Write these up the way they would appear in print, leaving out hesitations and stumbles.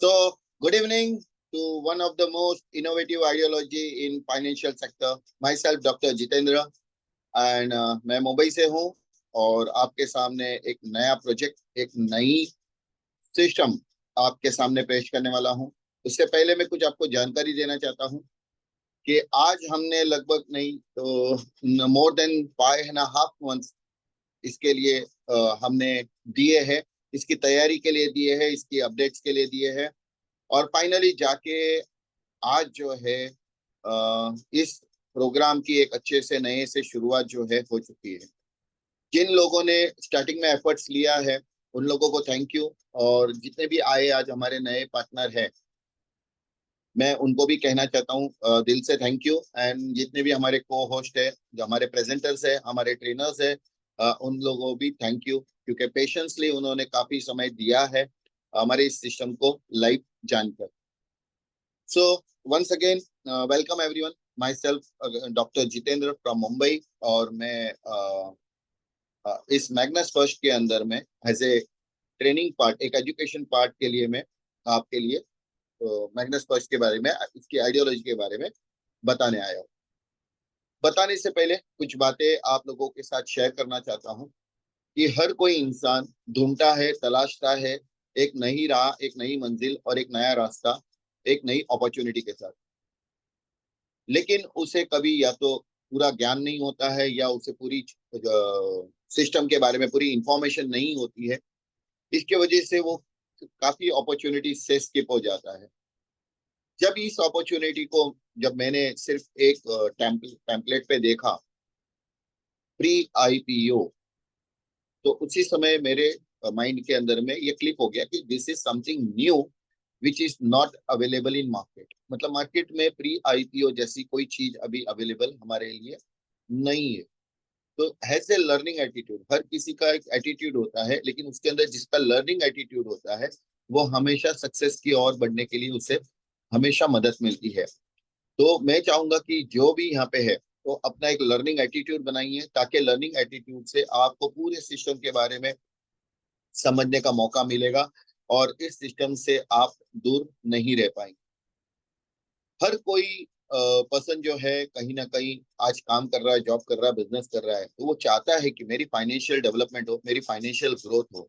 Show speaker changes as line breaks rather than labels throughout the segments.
So, good evening to one of the most innovative ideology in financial sector. Myself, Dr. Jitendra, and मैं मुंबई से हूँ और आपके सामने एक नया प्रोजेक्ट, एक नई सिस्टम आपके सामने पेश करने वाला हूँ। उससे पहले मैं कुछ आपको जानकारी देना चाहता हूँ कि आज हमने लगभग नहीं तो मोर देन 5.5 months इसके लिए हमने दिए हैं, इसकी तैयारी के लिए दिए हैं, इसकी अपडेट्स के लिए दिए हैं और फाइनली जाके आज जो है इस प्रोग्राम की एक अच्छे से नए से शुरुआत जो है हो चुकी है। जिन लोगों ने स्टार्टिंग में एफर्ट्स लिया है उन लोगों को थैंक यू, और जितने भी आए आज हमारे नए पार्टनर हैं मैं उनको भी कहना चाहता हूँ दिल से थैंक यू। एंड जितने भी हमारे को होस्ट है, जो हमारे प्रेजेंटर्स है, हमारे ट्रेनर्स है, उन लोगों को भी थैंक यू, क्योंकि पेशेंसली उन्होंने काफी समय दिया है हमारे इस सिस्टम को लाइव जानकर। So once again, welcome everyone. Myself, Dr. Jitendra from Mumbai, और मैं इस मैग्नस फर्स्ट के अंदर में एज ए ट्रेनिंग पार्ट, एक एजुकेशन पार्ट के लिए मैं आपके लिए मैग्नस फर्स्ट के बारे में, इसकी आइडियोलॉजी के बारे में बताने आया हूँ। बताने से पहले कुछ बातें आप लोगों के साथ शेयर करना चाहता हूँ कि हर कोई इंसान ढूंढता है, तलाशता है एक नई राह, एक नई मंजिल और एक नया रास्ता, एक नई अपॉर्चुनिटी के साथ। लेकिन उसे कभी या तो पूरा ज्ञान नहीं होता है या उसे पूरी सिस्टम के बारे में पूरी इंफॉर्मेशन नहीं होती है। इसके वजह से वो काफी अपॉर्चुनिटी से स्किप हो जाता है। जब इस अपॉर्चुनिटी को जब मैंने सिर्फ एक टेम्पलेट पे देखा, प्री आईपीओ, तो उसी समय मेरे माइंड के अंदर में ये क्लिक हो गया कि this is something new which is not available in market. मतलब मार्केट में प्री आईपीओ जैसी कोई चीज अभी अवेलेबल हमारे लिए नहीं है। तो हैज ए लर्निंग एटीट्यूड, हर किसी का एक एटीट्यूड होता है, लेकिन उसके अंदर जिसका लर्निंग एटीट्यूड होता है वो हमेशा सक्सेस की ओर बढ़ने के लिए उसे हमेशा मदद मिलती है। तो मैं चाहूंगा कि जो भी यहाँ पे है तो अपना एक लर्निंग एटीट्यूड बनाइए, ताकि लर्निंग एटीट्यूड से आपको पूरे सिस्टम के बारे में समझने का मौका मिलेगा और इस सिस्टम से आप दूर नहीं रह पाएंगे। हर कोई पर्सन जो है कहीं ना कहीं आज काम कर रहा है, जॉब कर रहा है, बिजनेस कर रहा है, तो वो चाहता है कि मेरी फाइनेंशियल डेवलपमेंट हो, मेरी फाइनेंशियल ग्रोथ हो।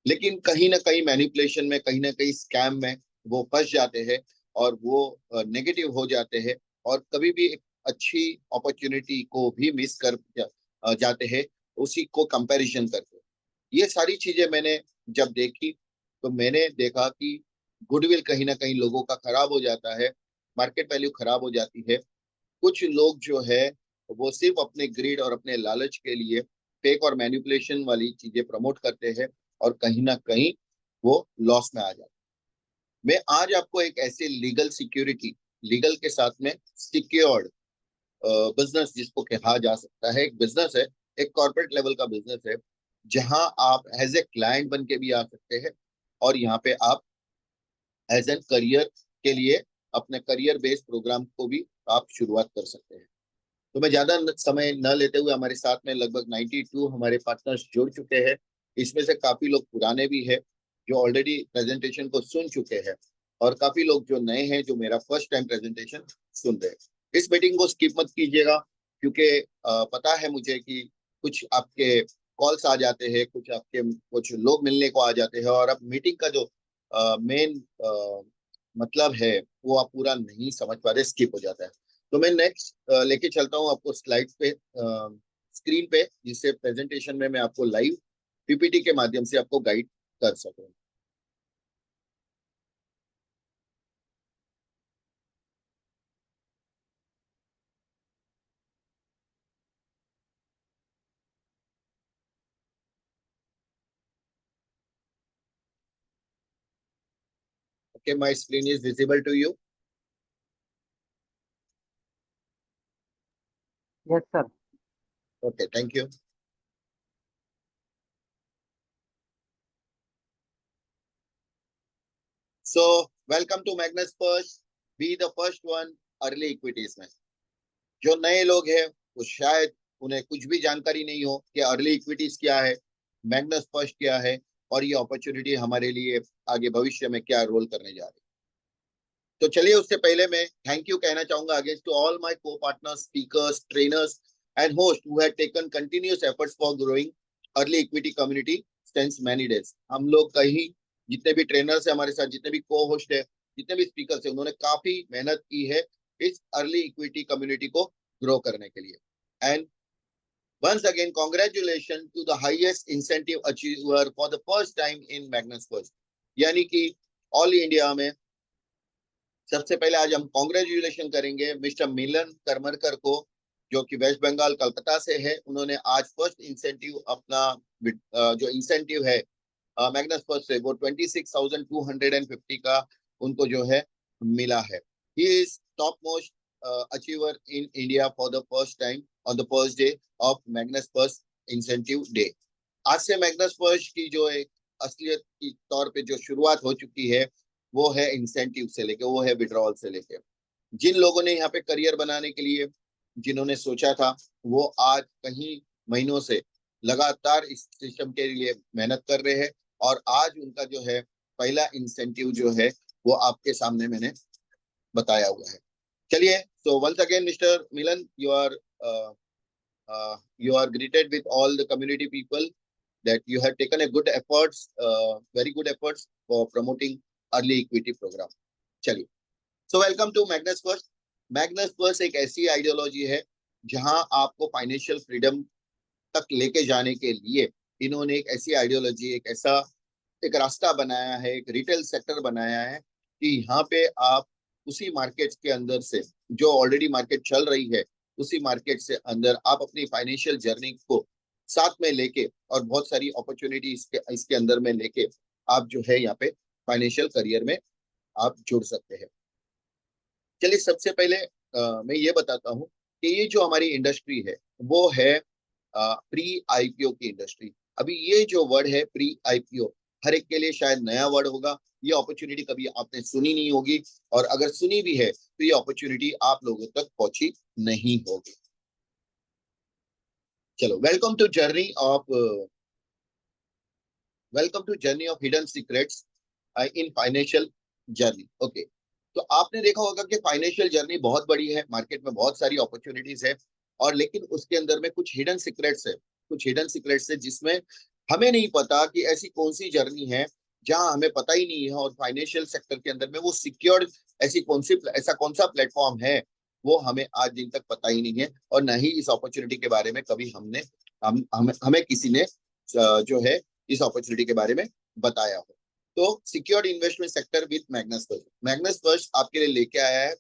लेकिन कहीं ना कहीं मैनिपुलेशन में, कहीं ना कहीं स्कैम में वो फंस जाते हैं और वो नेगेटिव हो जाते हैं और कभी भी एक अच्छी अपॉर्चुनिटी को भी मिस कर जाते हैं उसी को कंपैरिजन करके। ये सारी चीजें मैंने जब देखी तो मैंने देखा कि गुडविल कहीं ना कहीं लोगों का खराब हो जाता है, मार्केट वैल्यू खराब हो जाती है। कुछ लोग जो है वो सिर्फ अपने ग्रीड और अपने लालच के लिए फेक और मैनिपुलेशन वाली चीजें प्रमोट करते हैं और कहीं ना कहीं वो लॉस में आ जाते हैं। मैं आज आपको एक ऐसे लीगल सिक्योरिटी, लीगल के साथ में सिक्योर्ड बिजनेस जिसको कहा जा सकता है, एक बिजनेस है, एक कॉर्पोरेट लेवल का बिजनेस है, जहां आप एज ए क्लाइंट बन के भी आ सकते हैं और यहाँ पे आप एज एन करियर के लिए अपने करियर बेस्ड प्रोग्राम को भी आप शुरुआत कर सकते हैं। तो मैं ज्यादा समय न लेते हुए, हमारे साथ में लगभग 92 हमारे पार्टनर्स जुड़ चुके हैं। इसमें से काफी लोग पुराने भी हैं जो ऑलरेडी प्रेजेंटेशन को सुन चुके हैं और काफी लोग जो नए हैं जो मेरा फर्स्ट टाइम प्रेजेंटेशन सुन रहे हैं। इस मीटिंग को स्किप मत कीजिएगा, क्योंकि पता है मुझे कि कुछ आपके कॉल्स आ जाते हैं, कुछ आपके कुछ लोग मिलने को आ जाते हैं और अब मीटिंग का जो मेन मतलब है वो आप पूरा नहीं समझ पा रहे, स्किप हो जाता है। तो मैं नेक्स्ट लेके चलता हूँ आपको स्लाइड्स पे, स्क्रीन पे, जिससे प्रेजेंटेशन में मैं आपको लाइव पीपीटी के माध्यम से आपको गाइड कर सकूँ। Okay, my screen is visible to you.
Yes, sir.
Okay, thank you. So, welcome to Magnus First. Be the first one early equities में। जो नए लोग हैं वो शायद उन्हें कुछ भी जानकारी नहीं हो कि अर्ली इक्विटीज क्या है, मैग्नस फर्स्ट क्या है, और ये अपॉर्चुनिटी हमारे लिए आगे भविष्य में क्या रोल करने जा रही है। तो चलिए, उससे पहले मैं थैंक यू कहना चाहूंगा अगेंस्ट टू ऑल माय को partners, speakers, trainers and host who have taken continuous efforts for growing early equity community since many days. हम लोग कहीं जितने भी ट्रेनर्स है हमारे साथ, जितने भी को होस्ट है, जितने भी स्पीकर्स है, उन्होंने काफी मेहनत की है इस अर्ली इक्विटी कम्युनिटी को ग्रो करने के लिए। And once again, congratulations to the highest incentive achiever for the first time in Magnus First। यानी कि ऑल इंडिया में सबसे पहले आज हम कॉन्ग्रेचुलेशन करेंगे मिस्टर मिलन करमरकर को, जो कि वेस्ट बंगाल कलकत्ता से है। उन्होंने आज फर्स्ट इंसेंटिव अपना जो इंसेंटिव है मैग्नस फर्स्ट से, वो 26,250 का उनको जो है मिला है। He is top most achiever in India for the first time on the first day of Magnus first incentive day. आज से मैग्नस फर्स्ट की जो एक असलियत की तौर पे जो शुरुआत हो चुकी है, वो है इंसेंटिव से लेके, वो है विड्रॉल से लेके। जिन लोगों ने यहाँ पे करियर बनाने के लिए, जिन्होंने सोचा था, वो आज कहीं महीनों से लगातार इस सिस्टम के लिए मेहनत कर रहे हैं, और आज उनका जो है पहला इंसेंटिव जो है वो आपके सामने मैंने बताया हुआ है। चलिए, so once again mister Milan, you are greeted with all the community people that you have taken a good efforts, very good efforts for promoting early equity program। चलिए, so welcome to Magnus First. Magnus First एक ऐसी ideology है जहां आपको financial freedom तक लेके जाने के लिए इन्होंने एक ऐसी आइडियोलॉजी, एक रास्ता बनाया है, एक रिटेल सेक्टर बनाया है कि यहाँ पे आप उसी मार्केट के अंदर से, जो ऑलरेडी मार्केट चल रही है, उसी मार्केट से अंदर आप अपनी फाइनेंशियल जर्नी को साथ में लेके और बहुत सारी अपॉर्चुनिटी इसके अंदर में लेके आप जो है यहाँ पे फाइनेंशियल करियर में आप जुड़ सकते हैं। चलिए, सबसे पहले मैं ये बताता हूँ कि ये जो हमारी इंडस्ट्री है वो है प्री आईपीओ की इंडस्ट्री। अभी ये जो वर्ड है प्री आईपीओ, हर एक के लिए शायद नया वर्ड होगा। ये अपॉर्चुनिटी कभी आपने सुनी नहीं होगी, और अगर सुनी भी है तो ये अपॉर्चुनिटी आप लोगों तक पहुंची नहीं होगी। चलो, welcome to journey of hidden secrets in financial journey. Okay, तो आपने देखा होगा कि फाइनेंशियल जर्नी बहुत बड़ी है, मार्केट में बहुत सारी अपॉर्चुनिटीज है, और लेकिन उसके अंदर में कुछ हिडन सीक्रेट्स है जिसमें हमें नहीं पता कि ऐसी कौन सी जर्नी है जहां हमें पता ही नहीं है, और फाइनेंशियल सेक्टर के अंदर में वो सिक्योर्ड ऐसा कौन सा प्लेटफॉर्म है, वो हमें आज दिन तक पता ही नहीं है, और न ही इस अपॉर्चुनिटी के बारे में कभी हमें किसी ने जो है इस अपॉर्चुनिटी के बारे में बताया हो। तो secured investment sector with Magnus first आपके लिए लेके आया है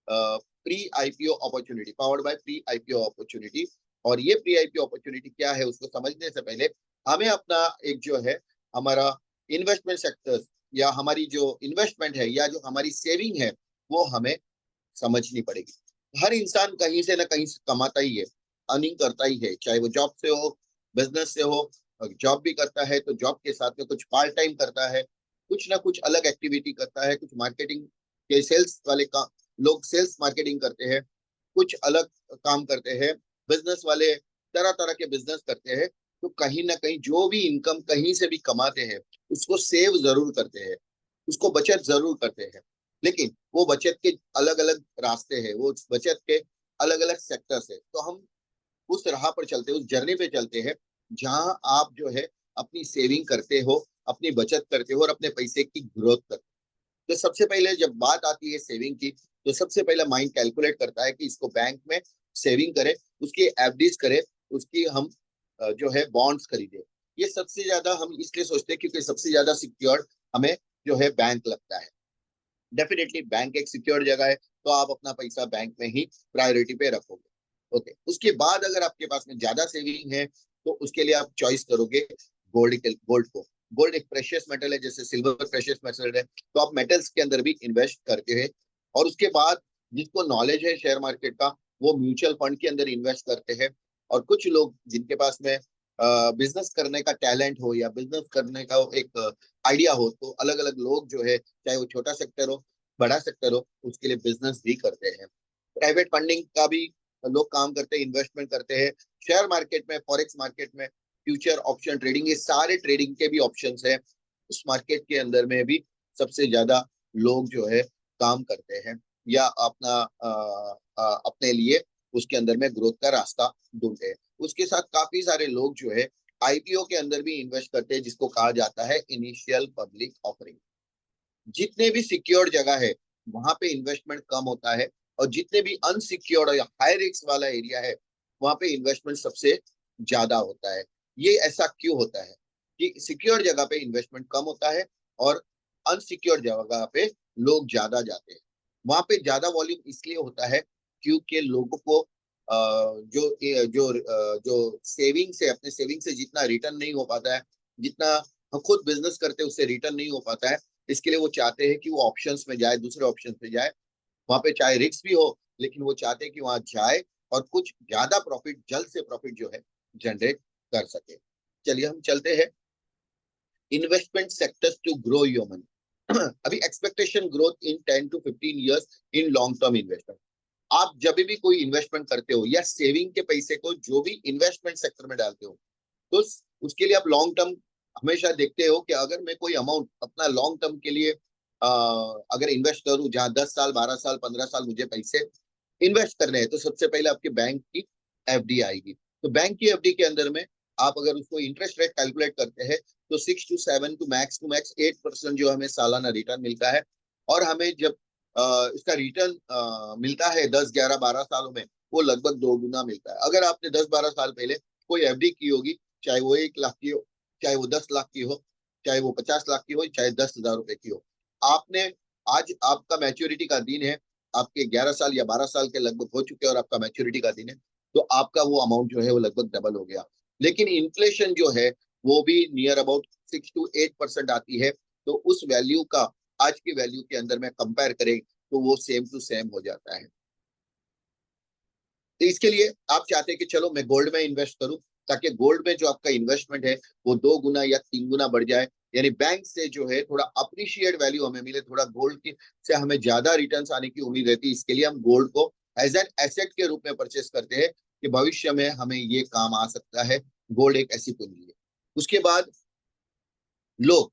pre IPO opportunity, powered by pre IPO opportunity. और ये प्री आईपीओ अपॉर्चुनिटी क्या है, उसको समझने से पहले हमें अपना एक जो है हमारा इन्वेस्टमेंट सेक्टर, या हमारी जो इन्वेस्टमेंट है, या जो हमारी सेविंग है, वो हमें समझनी पड़ेगी। हर इंसान कहीं से ना कहीं से कमाता ही है, अर्निंग करता ही है, चाहे वो जॉब से हो, बिजनेस से हो। जॉब भी करता है तो जॉब के साथ में कुछ पार्ट टाइम करता है, कुछ ना कुछ अलग एक्टिविटी करता है, कुछ मार्केटिंग के सेल्स वाले का लोग सेल्स मार्केटिंग करते हैं, कुछ अलग काम करते हैं, बिजनेस वाले तरह तरह के बिजनेस करते हैं। तो कहीं ना कहीं जो भी इनकम कहीं से भी कमाते हैं, उसको सेव जरूर करते हैं, उसको बचत जरूर करते हैं। लेकिन वो बचत के अलग अलग रास्ते हैं, वो बचत के अलग अलग सेक्टर्स है। तो हम उस राह पर चलते हैं, उस जर्नी पे चलते हैं जहां आप जो है अपनी सेविंग करते हो, अपनी बचत करते हो, और अपने पैसे की ग्रोथ करते हो। तो सबसे पहले जब बात आती है सेविंग की, तो सबसे पहले माइंड कैलकुलेट करता है कि इसको बैंक में सेविंग करे, उसकी एफडीज करे, उसकी हम जो है बॉन्ड्स खरीदे। ये सबसे ज्यादा हम इसलिए सोचते हैं क्योंकि सबसे ज्यादा सिक्योर्ड हमें जो है बैंक लगता है। डेफिनेटली बैंक एक सिक्योर जगह है, तो आप अपना पैसा बैंक में ही प्रायोरिटी पे रखोगे। ओके, उसके बाद अगर आपके पास में ज्यादा सेविंग है, तो उसके लिए आप चॉइस करोगे गोल्ड को। गोल्ड एक प्रेशियस मेटल है, जैसे सिल्वर प्रेशियस मेटल है, तो आप मेटल्स के अंदर भी इन्वेस्ट करते हैं। और उसके बाद जिसको नॉलेज है शेयर मार्केट का, वो म्यूचुअल फंड के अंदर इन्वेस्ट करते हैं। और कुछ लोग जिनके पास में बिजनेस करने का टैलेंट हो, या बिजनेस करने का एक आइडिया हो, तो अलग अलग लोग जो है, चाहे वो छोटा सेक्टर हो, बड़ा सेक्टर हो, उसके लिए बिजनेस भी करते हैं। प्राइवेट फंडिंग का भी लोग काम करते हैं, इन्वेस्टमेंट करते हैं शेयर मार्केट में, फॉरेक्स मार्केट में, फ्यूचर ऑप्शन ट्रेडिंग, ये सारे ट्रेडिंग के भी ऑप्शंस है। उस मार्केट के अंदर में भी सबसे ज्यादा लोग जो है काम करते हैं या अपने लिए उसके अंदर में ग्रोथ का रास्ता ढूंढते हैं। उसके साथ काफी सारे लोग जो है आईपीओ के अंदर भी इन्वेस्ट करते हैं, जिसको कहा जाता है इनिशियल पब्लिक ऑफरिंग। जितने भी सिक्योर्ड जगह है वहां पे इन्वेस्टमेंट कम होता है, और जितने भी अनसिक्योर्ड या हाई रिस्क वाला एरिया है वहां पे इन्वेस्टमेंट सबसे ज्यादा होता है। ये ऐसा क्यों होता है कि सिक्योर जगह पे इन्वेस्टमेंट कम होता है और अनसिक्योर जगह पे लोग ज्यादा जाते हैं। वहां पे ज्यादा वॉल्यूम इसलिए होता है क्योंकि लोगों को जो जो जो सेविंग से, अपने सेविंग से जितना रिटर्न नहीं हो पाता है, जितना हम खुद बिजनेस करते हैं उससे रिटर्न नहीं हो पाता है, इसके लिए वो चाहते हैं कि वो ऑप्शंस में जाए, दूसरे ऑप्शन पे जाए। वहां पे चाहे रिस्क भी हो, लेकिन वो चाहते हैं कि वहां जाए और कुछ ज्यादा प्रॉफिट, जल्द से प्रॉफिट जो है जनरेट कर सके। चलिए हम चलते हैं investment sectors to grow your money. अभी expectation growth in 10 to 15 years in long term investment. आप जब भी कोई इन्वेस्टमेंट करते हो या सेविंग के पैसे को जो भी इन्वेस्टमेंट सेक्टर में डालते हो, तो उसके लिए आप लॉन्ग टर्म हमेशा देखते हो कि अगर मैं कोई अमाउंट अपना लॉन्ग टर्म के लिए अगर इन्वेस्ट करूं, जहां 10 साल 12 साल 15 साल मुझे पैसे इन्वेस्ट करने हैं, तो सबसे पहले आपके बैंक की एफडी आएगी। तो बैंक की एफडी के अंदर में आप अगर उसको इंटरेस्ट रेट कैलकुलेट करते हैं तो 6 to 7 टू मैक्स 8% जो हमें सालाना रिटर्न मिलता है। और हमें जब इसका रिटर्न मिलता है 10 11 12 सालों में, वो लगभग 2 गुना मिलता है। अगर आपने 10 12 साल पहले कोई एफडी की होगी, चाहे वो 1 लाख की हो, चाहे वो 10 लाख की हो, चाहे वो 50 लाख की हो, चाहे 10,000 रुपए की हो, आपने आज आपका मैच्योरिटी का दिन है, आपके 11 साल या 12 साल के लगभग हो चुके हैं और आपका मैच्योरिटी का दिन है, तो आपका वो अमाउंट जो है वो लगभग डबल हो गया। लेकिन इन्फ्लेशन जो है वो भी नियर अबाउट 6 to 8% आती है, तो उस वैल्यू का आज की वैल्यू के अंदर में कंपेयर करें तो वो सेम टू सेम हो जाता है। तो इसके लिए आप चाहते हैं कि चलो मैं गोल्ड में इन्वेस्ट करूं, ताकि गोल्ड में जो आपका इन्वेस्टमेंट है वो 2 गुना या 3 गुना बढ़ जाए, यानी बैंक से जो है थोड़ा अप्रिशिएट वैल्यू हमें मिले, थोड़ा गोल्ड की से हमें ज्यादा रिटर्न्स आने की उम्मीद रहती है। इसके लिए हम गोल्ड को एज एन एसेट के रूप में परचेस करते हैं कि भविष्य में हमें ये काम आ सकता है। गोल्ड एक ऐसी पूंजी है। उसके बाद लोग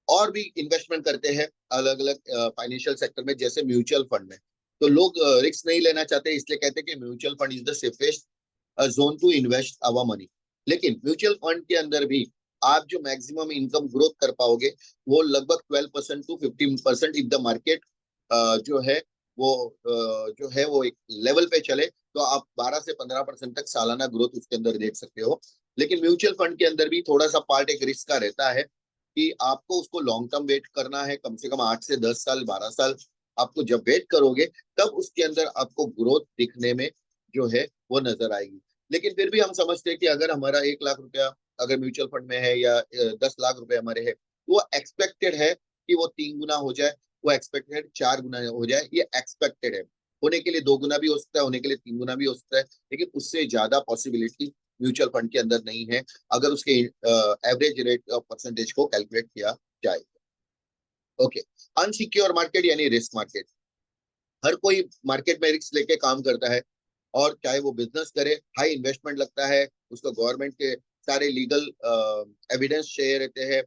और भी इन्वेस्टमेंट करते हैं अलग अलग फाइनेंशियल सेक्टर में, जैसे म्यूचुअल फंड में। तो लोग रिस्क नहीं लेना चाहते, इसलिए कहते हैं कि mutual fund is the safest zone to invest our money. लेकिन म्यूचुअल फंड के अंदर भी आप जो मैक्सिमम इनकम ग्रोथ कर पाओगे वो लगभग 12% to 15%, इफ द मार्केट जो है वो जो है वो एक लेवल पे चले तो आप 12 से 15% तक सालाना ग्रोथ उसके अंदर देख सकते हो। लेकिन म्यूचुअल फंड के अंदर भी थोड़ा सा पार्ट एक रिस्क का रहता है कि आपको उसको लॉन्ग टर्म वेट करना है, कम से कम 8 से 10 साल 12 साल आपको जब वेट करोगे तब उसके अंदर आपको ग्रोथ दिखने में जो है वो नजर आएगी। लेकिन फिर भी हम समझते हैं कि अगर हमारा 1 लाख रुपया अगर म्यूचुअल फंड में है या 10 लाख रुपए हमारे है, तो वो एक्सपेक्टेड है कि वो 3 गुना हो जाए, वो एक्सपेक्टेड 4 गुना हो जाए, ये एक्सपेक्टेड है। होने के लिए 2 गुना भी हो सकता है, होने के लिए 3 गुना भी हो सकता है, लेकिन उससे ज्यादा पॉसिबिलिटी म्यूचुअल फंड के अंदर नहीं है अगर उसके एवरेज रेट ऑफ परसेंटेज को कैलकुलेट किया जाए। ओके, अनसिक्योर मार्केट यानी रिस्क मार्केट। हर कोई मार्केट में रिस्क लेके काम करता है, और चाहे वो बिजनेस करे, हाई इन्वेस्टमेंट लगता है उसको, गवर्नमेंट के सारे लीगल एविडेंस चाहिए रहते हैं।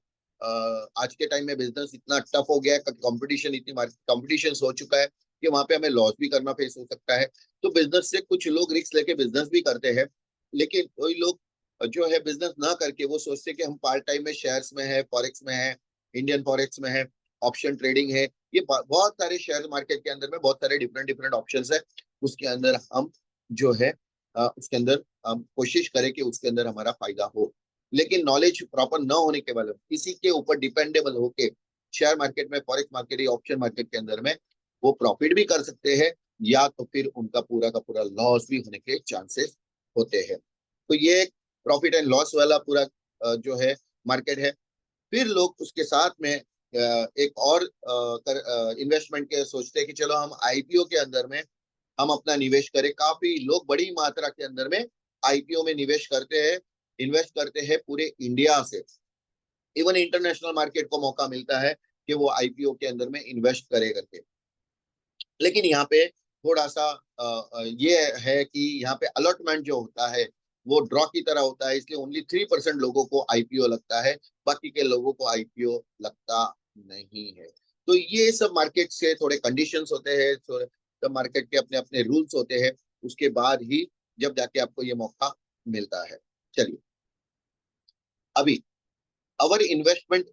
आज के टाइम में बिजनेस इतना टफ हो गया है, कंपटीशन इतनी कंपटीशन हो चुका है कि वहां पे हमें लॉस भी करना फेस हो सकता है। तो बिजनेस से कुछ लोग रिस्क लेके बिजनेस भी करते हैं, लेकिन वही लोग जो है बिजनेस ना करके वो सोचते हैं कि हम पार्ट टाइम में शेयर्स में है, फॉरेक्स में है, इंडियन फॉरेक्स में है, ऑप्शन ट्रेडिंग है, ये बहुत सारे शेयर मार्केट के अंदर में बहुत सारे डिफरेंट डिफरेंट ऑप्शन है। उसके अंदर हम जो है उसके अंदर हम कोशिश करें कि उसके अंदर हमारा फायदा हो। लेकिन नॉलेज प्रॉपर न होने के बाद किसी के ऊपर डिपेंडेबल होके शेयर मार्केट में, फॉरेक्स मार्केट या ऑप्शन मार्केट के अंदर में वो प्रॉफिट भी कर सकते हैं, या तो फिर उनका पूरा का पूरा लॉस भी होने के चांसेस होते हैं। तो ये प्रॉफिट एंड लॉस वाला पूरा जो है मार्केट है। फिर लोग उसके साथ में एक और इन्वेस्टमेंट के सोचते हैं कि चलो हम आईपीओ के अंदर में हम अपना निवेश करें। काफी लोग बड़ी मात्रा के अंदर में आईपीओ में निवेश करते हैं, इन्वेस्ट करते हैं पूरे इंडिया से। इवन इंटरनेशनल मार्केट को मौका मिलता है कि वो आईपीओ के अंदर में इन्वेस्ट करे करके। लेकिन यहाँ पे थोड़ा सा ये है कि यहाँ पे अलॉटमेंट जो होता है वो ड्रॉ की तरह होता है, इसलिए ओनली 3% लोगों को आईपीओ लगता है, बाकी के लोगों को आईपीओ लगता नहीं है। तो ये सब मार्केट से थोड़े कंडीशंस होते हैं, सब मार्केट के अपने अपने रूल्स होते हैं, उसके बाद ही जब जाके आपको ये मौका मिलता है। चलिए, अभी अवर इन्वेस्टमेंट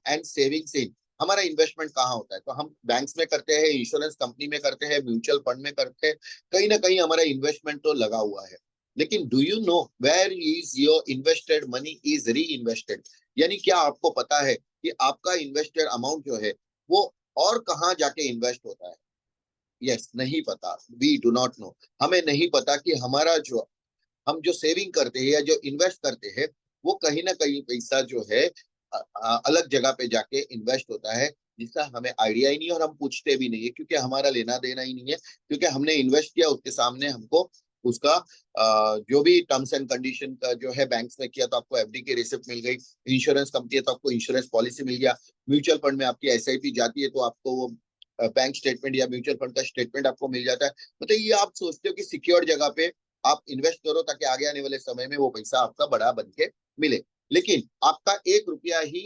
एंड सेविंग्स इन, हमारा इन्वेस्टमेंट कहाँ होता है? तो हम बैंक्स में करते हैं, इंश्योरेंस कंपनी में करते हैं, म्यूचुअल फंड में करते हैं, कहीं ना कहीं हमारा इन्वेस्टमेंट तो लगा हुआ है। लेकिन do you know where is your invested money is reinvested? यानी क्या आपको पता है कि आपका इन्वेस्टेड अमाउंट जो है वो और कहाँ जाके इन्वेस्ट होता है? यस, नहीं पता, वी डू नॉट नो। हमें नहीं पता कि हमारा जो हम जो सेविंग करते हैं या जो इन्वेस्ट करते हैं वो कहीं ना कहीं पैसा जो है अलग जगह पे जाके इन्वेस्ट होता है, जिसका हमें आइडिया ही नहीं है और हम पूछते भी नहीं है, क्योंकि हमारा लेना देना ही नहीं है। क्योंकि हमने इन्वेस्ट किया, उसके सामने हमको उसका जो भी टर्म्स एंड कंडीशन का जो है, बैंक्स में किया तो आपको एफडी की रिसिप्ट मिल गई, इंश्योरेंस कंपनी है तो आपको इंश्योरेंस पॉलिसी मिल गया, म्यूचुअल फंड में आपकी एसआईपी जाती है तो आपको वो बैंक स्टेटमेंट या म्यूचुअल फंड का स्टेटमेंट आपको मिल जाता है। मतलब ये आप सोचते हो कि सिक्योर जगह पे आप इन्वेस्ट करो ताकि आगे आने वाले समय में वो पैसा आपका बड़ा बन के मिले। लेकिन आपका 1 रुपया ही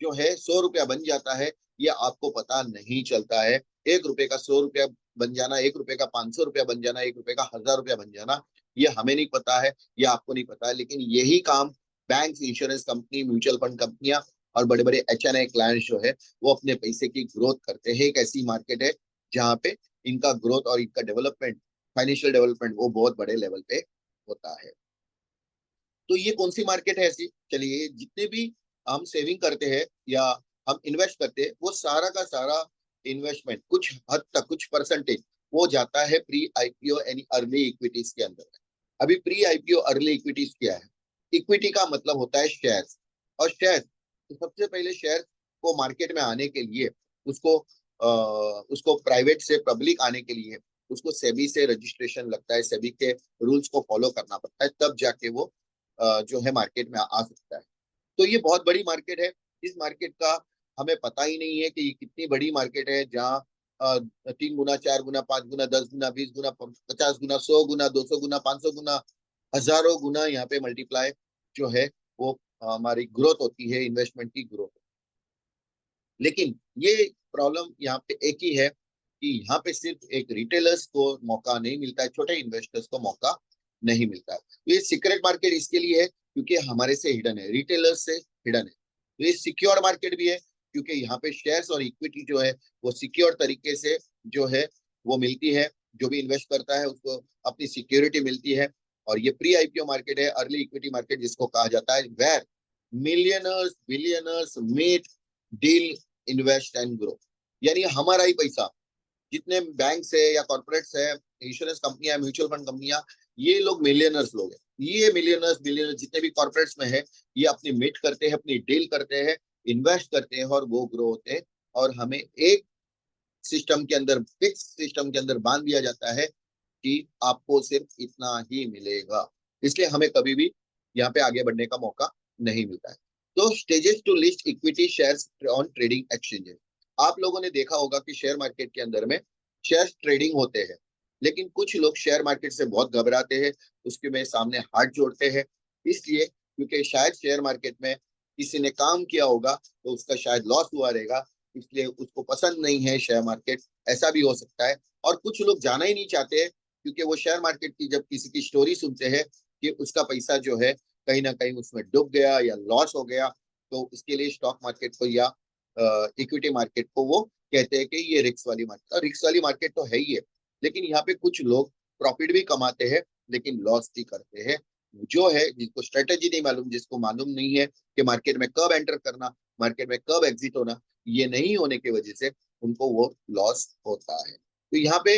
जो है 100 रुपया बन जाता है, ये आपको पता नहीं चलता है। 1 रुपए का 100 रुपया बन जाना, 1 रुपए का 500 रुपया बन जाना, 1 रुपए का 1000 रुपया बन जाना, ये हमें नहीं पता है, ये आपको नहीं पता है। लेकिन यही काम bank, insurance company, mutual fund कंपनियां और बड़े बड़े एचएनआई क्लाइंट्स जो है वो अपने पैसे की ग्रोथ करते हैं। एक ऐसी मार्केट है जहाँ पे इनका ग्रोथ और इनका डेवलपमेंट, फाइनेंशियल डेवलपमेंट वो बहुत बड़े लेवल पे होता है। तो ये कौन सी मार्केट है ऐसी? चलिए, जितने भी हम सेविंग करते हैं या हम इन्वेस्ट करते हैं, वो सारा का सारा इन्वेस्टमेंट कुछ हद तक, कुछ परसेंटेज वो जाता है प्री आईपीओ यानी अर्ली इक्विटीज के अंदर। अभी प्री आईपीओ अर्ली इक्विटीज क्या है? इक्विटी का मतलब होता है शेयर्स, और शेयर्स तो सबसे पहले शेयर को मार्केट में आने के लिए उसको उसको प्राइवेट से पब्लिक आने के लिए उसको सेबी से रजिस्ट्रेशन लगता है, सेबी के रूल्स को फॉलो करना पड़ता है, तब जाके वो जो है मार्केट में आ सकता है। तो ये बहुत बड़ी मार्केट है। इस मार्केट का हमें पता ही नहीं है कि ये कितनी बड़ी मार्केट है, जहाँ 3 गुना, 4 गुना, 5 गुना, 10 गुना, 20 गुना, 50 गुना, 100 गुना, 200 गुना, 500 गुना, हजारों गुना यहाँ पे मल्टीप्लाई जो है वो हमारी ग्रोथ होती है, इन्वेस्टमेंट की ग्रोथ। लेकिन ये प्रॉब्लम यहाँ पे एक ही है कि यहाँ पे सिर्फ एक रिटेलर्स को मौका नहीं मिलता है, छोटे इन्वेस्टर्स को मौका नहीं मिलता है। ये सीक्रेट मार्केट इसके लिए है क्योंकि हमारे से हिडन है, रिटेलर्स से हिडन है। तो ये सिक्योर मार्केट भी है क्योंकि यहाँ पे शेयर्स और इक्विटी जो है वो सिक्योर तरीके से जो है वो मिलती है। जो भी इन्वेस्ट करता है उसको अपनी सिक्योरिटी मिलती है। और ये प्री आईपीओ मार्केट है, अर्ली इक्विटी मार्केट जिसको कहा जाता है, where millionaires billionaires meet, deal, invest and grow. यानी हमारा ही पैसा, जितने बैंक है या कॉर्पोरेट्स है, इंश्योरेंस कंपनियां, म्यूचुअल फंड कंपनियां, ये लोग मिलियनर्स लोग हैं। ये मिलियनर्स बिलियनर्स जितने भी कॉर्पोरेट्स में है, ये अपनी मीट करते हैं, अपनी डील करते हैं, इन्वेस्ट करते हैं और वो ग्रो होते हैं। और हमें एक सिस्टम के अंदर, फिक्स सिस्टम के अंदर बांध दिया जाता है कि आपको सिर्फ इतना ही मिलेगा। इसलिए हमें कभी भी यहाँ पे आगे बढ़ने का मौका नहीं मिलता है। तो stages to list equity shares on trading exchanges, आप लोगों ने देखा होगा कि शेयर मार्केट के अंदर में शेयर ट्रेडिंग होते हैं, लेकिन कुछ लोग शेयर मार्केट से बहुत घबराते हैं, उसके में सामने हाथ जोड़ते हैं। इसलिए क्योंकि शायद शेयर मार्केट में किसी ने काम किया होगा तो उसका शायद लॉस हुआ रहेगा, इसलिए उसको पसंद नहीं है शेयर मार्केट, ऐसा भी हो सकता है। और कुछ लोग जाना ही नहीं चाहते क्योंकि वो शेयर मार्केट की जब किसी की स्टोरी सुनते हैं कि उसका पैसा जो है कहीं ना कहीं उसमें डूब गया या लॉस हो गया, तो इसके लिए स्टॉक मार्केट को या इक्विटी मार्केट को वो कहते हैं कि ये रिस्क वाली मार्केट। और रिस्क वाली मार्केट तो है ही है, लेकिन यहाँ पे कुछ लोग प्रॉफिट भी कमाते हैं लेकिन लॉस भी करते हैं। जो है जिसको स्ट्रेटेजी नहीं मालूम, जिसको मालूम नहीं है कि मार्केट में कब एंटर करना, मार्केट में कब एग्जिट होना, ये नहीं होने की वजह से उनको वो लॉस होता है। तो यहाँ पे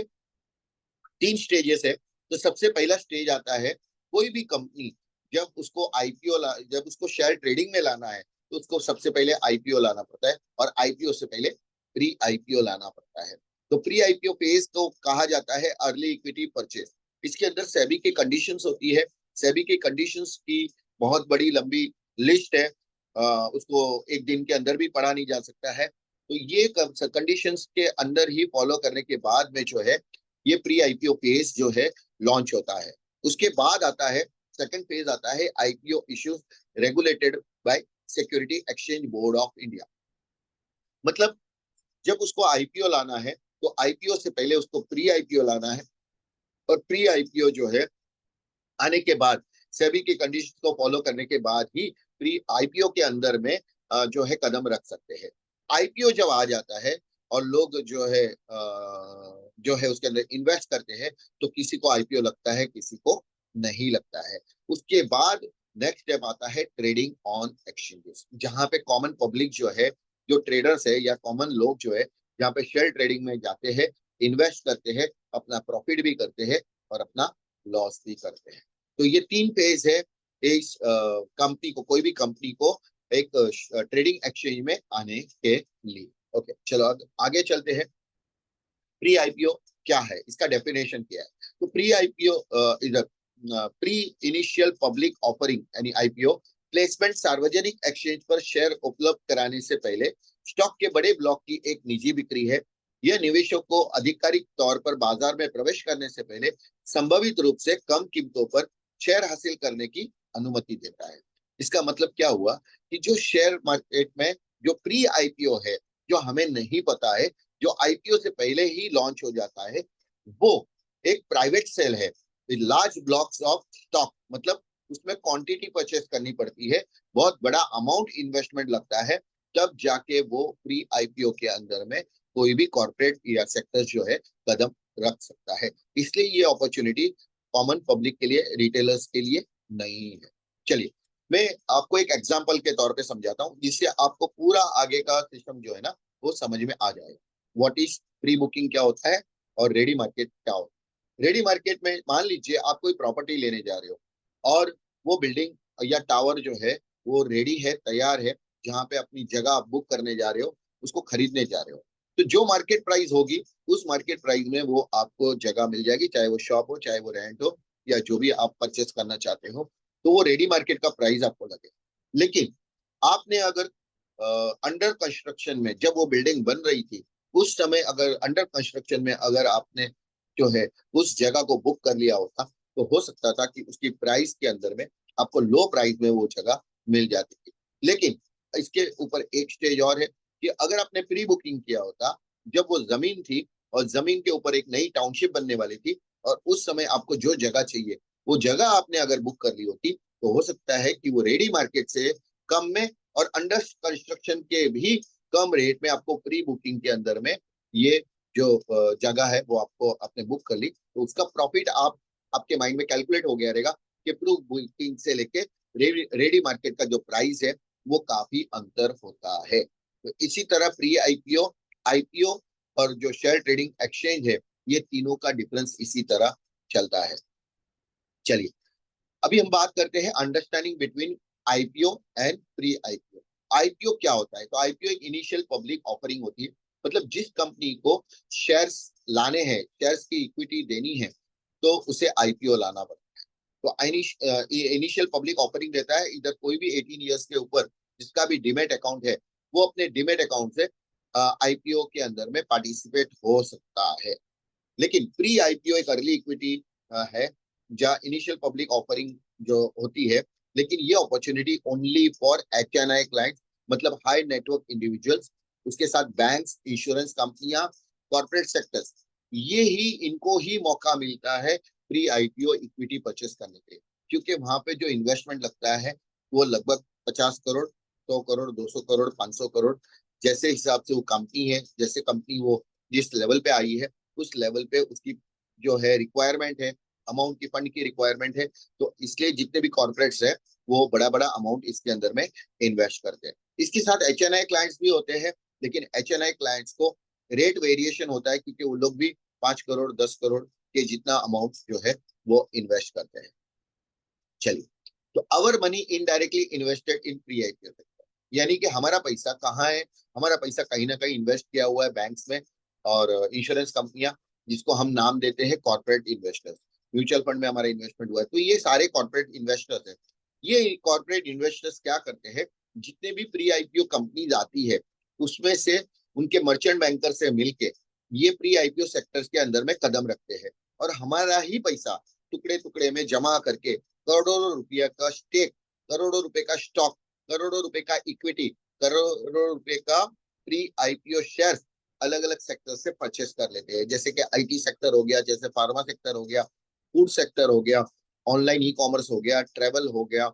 3 स्टेजेस है। तो सबसे पहला स्टेज आता है, कोई भी कंपनी जब उसको आईपीओ जब उसको शेयर ट्रेडिंग में लाना है तो उसको सबसे पहले आईपीओ लाना पड़ता है, और आईपीओ से पहले प्री आईपीओ लाना पड़ता है। तो प्री आईपीओ फेज को कहा जाता है अर्ली इक्विटी परचेज। इसके अंदर सेबी की कंडीशंस होती है। सेबी की कंडीशंस की बहुत बड़ी लंबी लिस्ट है, उसको एक दिन के अंदर भी पढ़ा नहीं जा सकता है। तो ये कंडीशंस के अंदर ही फॉलो करने के बाद में जो है ये प्री आईपीओ फेज जो है लॉन्च होता है। उसके बाद आता है सेकंड फेज आता है IPO issues regulated by security exchange board of India. मतलब जब उसको आईपीओ लाना है तो आईपीओ से पहले उसको प्री आईपीओ लाना है, और प्री आईपीओ जो है आने के बाद सेबी की कंडीशन को फॉलो करने के बाद ही प्री आईपीओ के अंदर में जो है कदम रख सकते हैं। आईपीओ जब आ जाता है और लोग जो है उसके अंदर इन्वेस्ट करते हैं, तो किसी को आईपीओ लगता है, किसी को नहीं लगता है। उसके बाद नेक्स्ट स्टेप आता है ट्रेडिंग ऑन एक्सचेंजेस, जहां पे कॉमन पब्लिक जो है, जो ट्रेडर्स है या कॉमन लोग जो है, जहाँ पे शेयर ट्रेडिंग में जाते हैं, इन्वेस्ट करते हैं, अपना प्रॉफिट भी करते हैं और अपना लॉस भी करते हैं। तो ये तीन फेज है इस कंपनी को, कोई भी कंपनी को एक ट्रेडिंग एक्सचेंज में आने के लिए। ओके, चलो आगे चलते हैं। प्री आईपीओ क्या है, इसका डेफिनेशन क्या है? तो pre IPO is pre initial public offering यानी आईपीओ प्लेसमेंट सार्वजनिक एक्सचेंज पर शेयर उपलब्ध कराने से पहले स्टॉक के बड़े ब्लॉक की एक निजी बिक्री है। यह निवेशक को आधिकारिक तौर पर बाजार में प्रवेश करने से पहले संभावित रूप से कम कीमतों पर शेयर हासिल करने की अनुमति देता है। इसका मतलब क्या हुआ कि जो शेयर मार्केट में जो प्री आईपीओ है, जो हमें नहीं पता है, जो आईपीओ से पहले ही लॉन्च हो जाता है, वो एक प्राइवेट सेल है। लार्ज ब्लॉक्स ऑफ स्टॉक, मतलब उसमें क्वांटिटी परचेस करनी पड़ती है, बहुत बड़ा अमाउंट इन्वेस्टमेंट लगता है, तब जाके वो प्री आईपीओ के अंदर में कोई भी कॉर्पोरेट या सेक्टर जो है कदम रख सकता है। इसलिए ये अपॉर्चुनिटी कॉमन पब्लिक के लिए, रिटेलर्स के लिए नहीं है। चलिए मैं आपको एक एग्जांपल के तौर पे समझाता हूँ, जिससे आपको पूरा आगे का सिस्टम जो है ना वो समझ में आ जाएगा। व्हाट इज प्री बुकिंग क्या होता है और रेडी मार्केट क्या होता है। रेडी मार्केट में मान लीजिए आप कोई प्रॉपर्टी लेने जा रहे हो और वो बिल्डिंग या टावर जो है वो रेडी है, तैयार है, जहां पे अपनी जगह आप बुक करने जा रहे हो, उसको खरीदने जा रहे हो। तो जो मार्केट प्राइस होगी उस मार्केट प्राइस में वो आपको जगह मिल जाएगी, चाहे वो शॉप हो, चाहे वो रेंट हो, या जो भी आप परचेस करना चाहते हो, तो वो रेडी मार्केट का प्राइस आपको लगे। लेकिन आपने अगर अंडर कंस्ट्रक्शन में, जब वो बिल्डिंग बन रही थी उस समय, अगर अंडर कंस्ट्रक्शन में अगर आपने जो है उस जगह को बुक कर लिया होता, तो हो सकता था कि उसकी प्राइस के अंदर में आपको लो प्राइस में वो जगह मिल जाती थी। लेकिन इसके ऊपर एक स्टेज और है कि अगर आपने प्री बुकिंग किया होता, जब वो जमीन थी और जमीन के ऊपर एक नई टाउनशिप बनने वाली थी, और उस समय आपको जो जगह चाहिए वो जगह आपने अगर बुक कर ली होती, तो हो सकता है कि वो रेडी मार्केट से कम में और अंडर कंस्ट्रक्शन के भी कम रेट में आपको प्री बुकिंग के अंदर में ये जो जगह है वो आपको आपने बुक कर ली, तो उसका प्रॉफिट आपके माइंड में कैलकुलेट हो गया रहेगा कि प्री बुकिंग से लेके रेडी मार्केट का जो प्राइस है वो काफी अंतर होता है। तो इसी तरह प्री आईपीओ, आईपीओ और जो शेयर ट्रेडिंग एक्सचेंज है, ये तीनों का डिफरेंस इसी तरह चलता है। चलिए अभी हम बात करते हैं understanding between IPO and pre IPO. IPO क्या होता है? तो आईपीओ एक इनिशियल पब्लिक ऑफरिंग होती है, मतलब जिस कंपनी को शेयर्स लाने हैं, शेयर्स की इक्विटी देनी है, तो उसे आईपीओ लाना पड़ता है। तो इनिशियल पब्लिक ऑफरिंग देता है, इधर कोई भी 18 ईयर्स के ऊपर जिसका भी डीमेट अकाउंट है, वो अपने डीमेट अकाउंट से आईपीओ के अंदर में पार्टिसिपेट हो सकता है। लेकिन प्री आईपीओ एक अर्ली इक्विटी है, जहाँ इनिशियल पब्लिक ऑफरिंग जो होती है, लेकिन ये opportunity only for HNI clients, मतलब हाई नेटवर्क इंडिविजुअल्स, उसके साथ बैंक्स, इंश्योरेंस कंपनियां, कॉर्पोरेट सेक्टर्स, ये ही इनको ही मौका मिलता है प्री आईपीओ इक्विटी परचेस करने के, क्योंकि वहां पे जो इन्वेस्टमेंट लगता है वो लगभग 50 करोड़, 100 करोड़, 200 करोड़, 500 करोड़, जैसे हिसाब से वो कंपनी है, जैसे कंपनी वो जिस लेवल पे आई है उस लेवल पे उसकी जो है रिक्वायरमेंट है, अमाउंट की, फंड की रिक्वायरमेंट है। तो इसलिए जितने भी कॉर्पोरेट्स है वो बड़ा बड़ा अमाउंट इसके अंदर में इन्वेस्ट करते हैं। इसके साथ एचएनआई क्लाइंट्स भी होते हैं, लेकिन एचएनआई क्लाइंट्स को रेट वेरिएशन होता है, क्योंकि वो लोग भी 5 करोड़, 10 करोड़ के जितना अमाउंट जो है वो इन्वेस्ट करते हैं। चलिए, तो अवर money indirectly invested in pre IPO sector, यानी कि हमारा पैसा कहाँ है? हमारा पैसा कहीं ना कहीं इन्वेस्ट किया हुआ है बैंक्स में और इंश्योरेंस कंपनियां, जिसको हम नाम देते हैं कॉर्पोरेट इन्वेस्टर्स। म्यूचुअल फंड में हमारा इन्वेस्टमेंट हुआ है, तो ये सारे कॉर्पोरेट इन्वेस्टर्स हैं। ये कॉर्पोरेट इन्वेस्टर्स क्या करते हैं? जितने भी प्री आईपीओ कंपनीज आती है उसमें से उनके मर्चेंट बैंकर से मिलके ये प्री आईपीओ सेक्टर्स के अंदर में कदम रखते हैं, और हमारा ही पैसा टुकड़े टुकड़े में जमा करके करोड़ों रुपया का स्टेक, करोड़ों रुपए का स्टॉक, करोड़ों रुपए का इक्विटी, करोड़ों रुपए का प्री आईपीओ शेयर अलग अलग सेक्टर से परचेस कर लेते हैं। जैसे कि आईटी सेक्टर हो गया, जैसे फार्मा सेक्टर हो गया, फूड सेक्टर हो गया, ऑनलाइन ई कॉमर्स हो गया, ट्रेवल हो गया,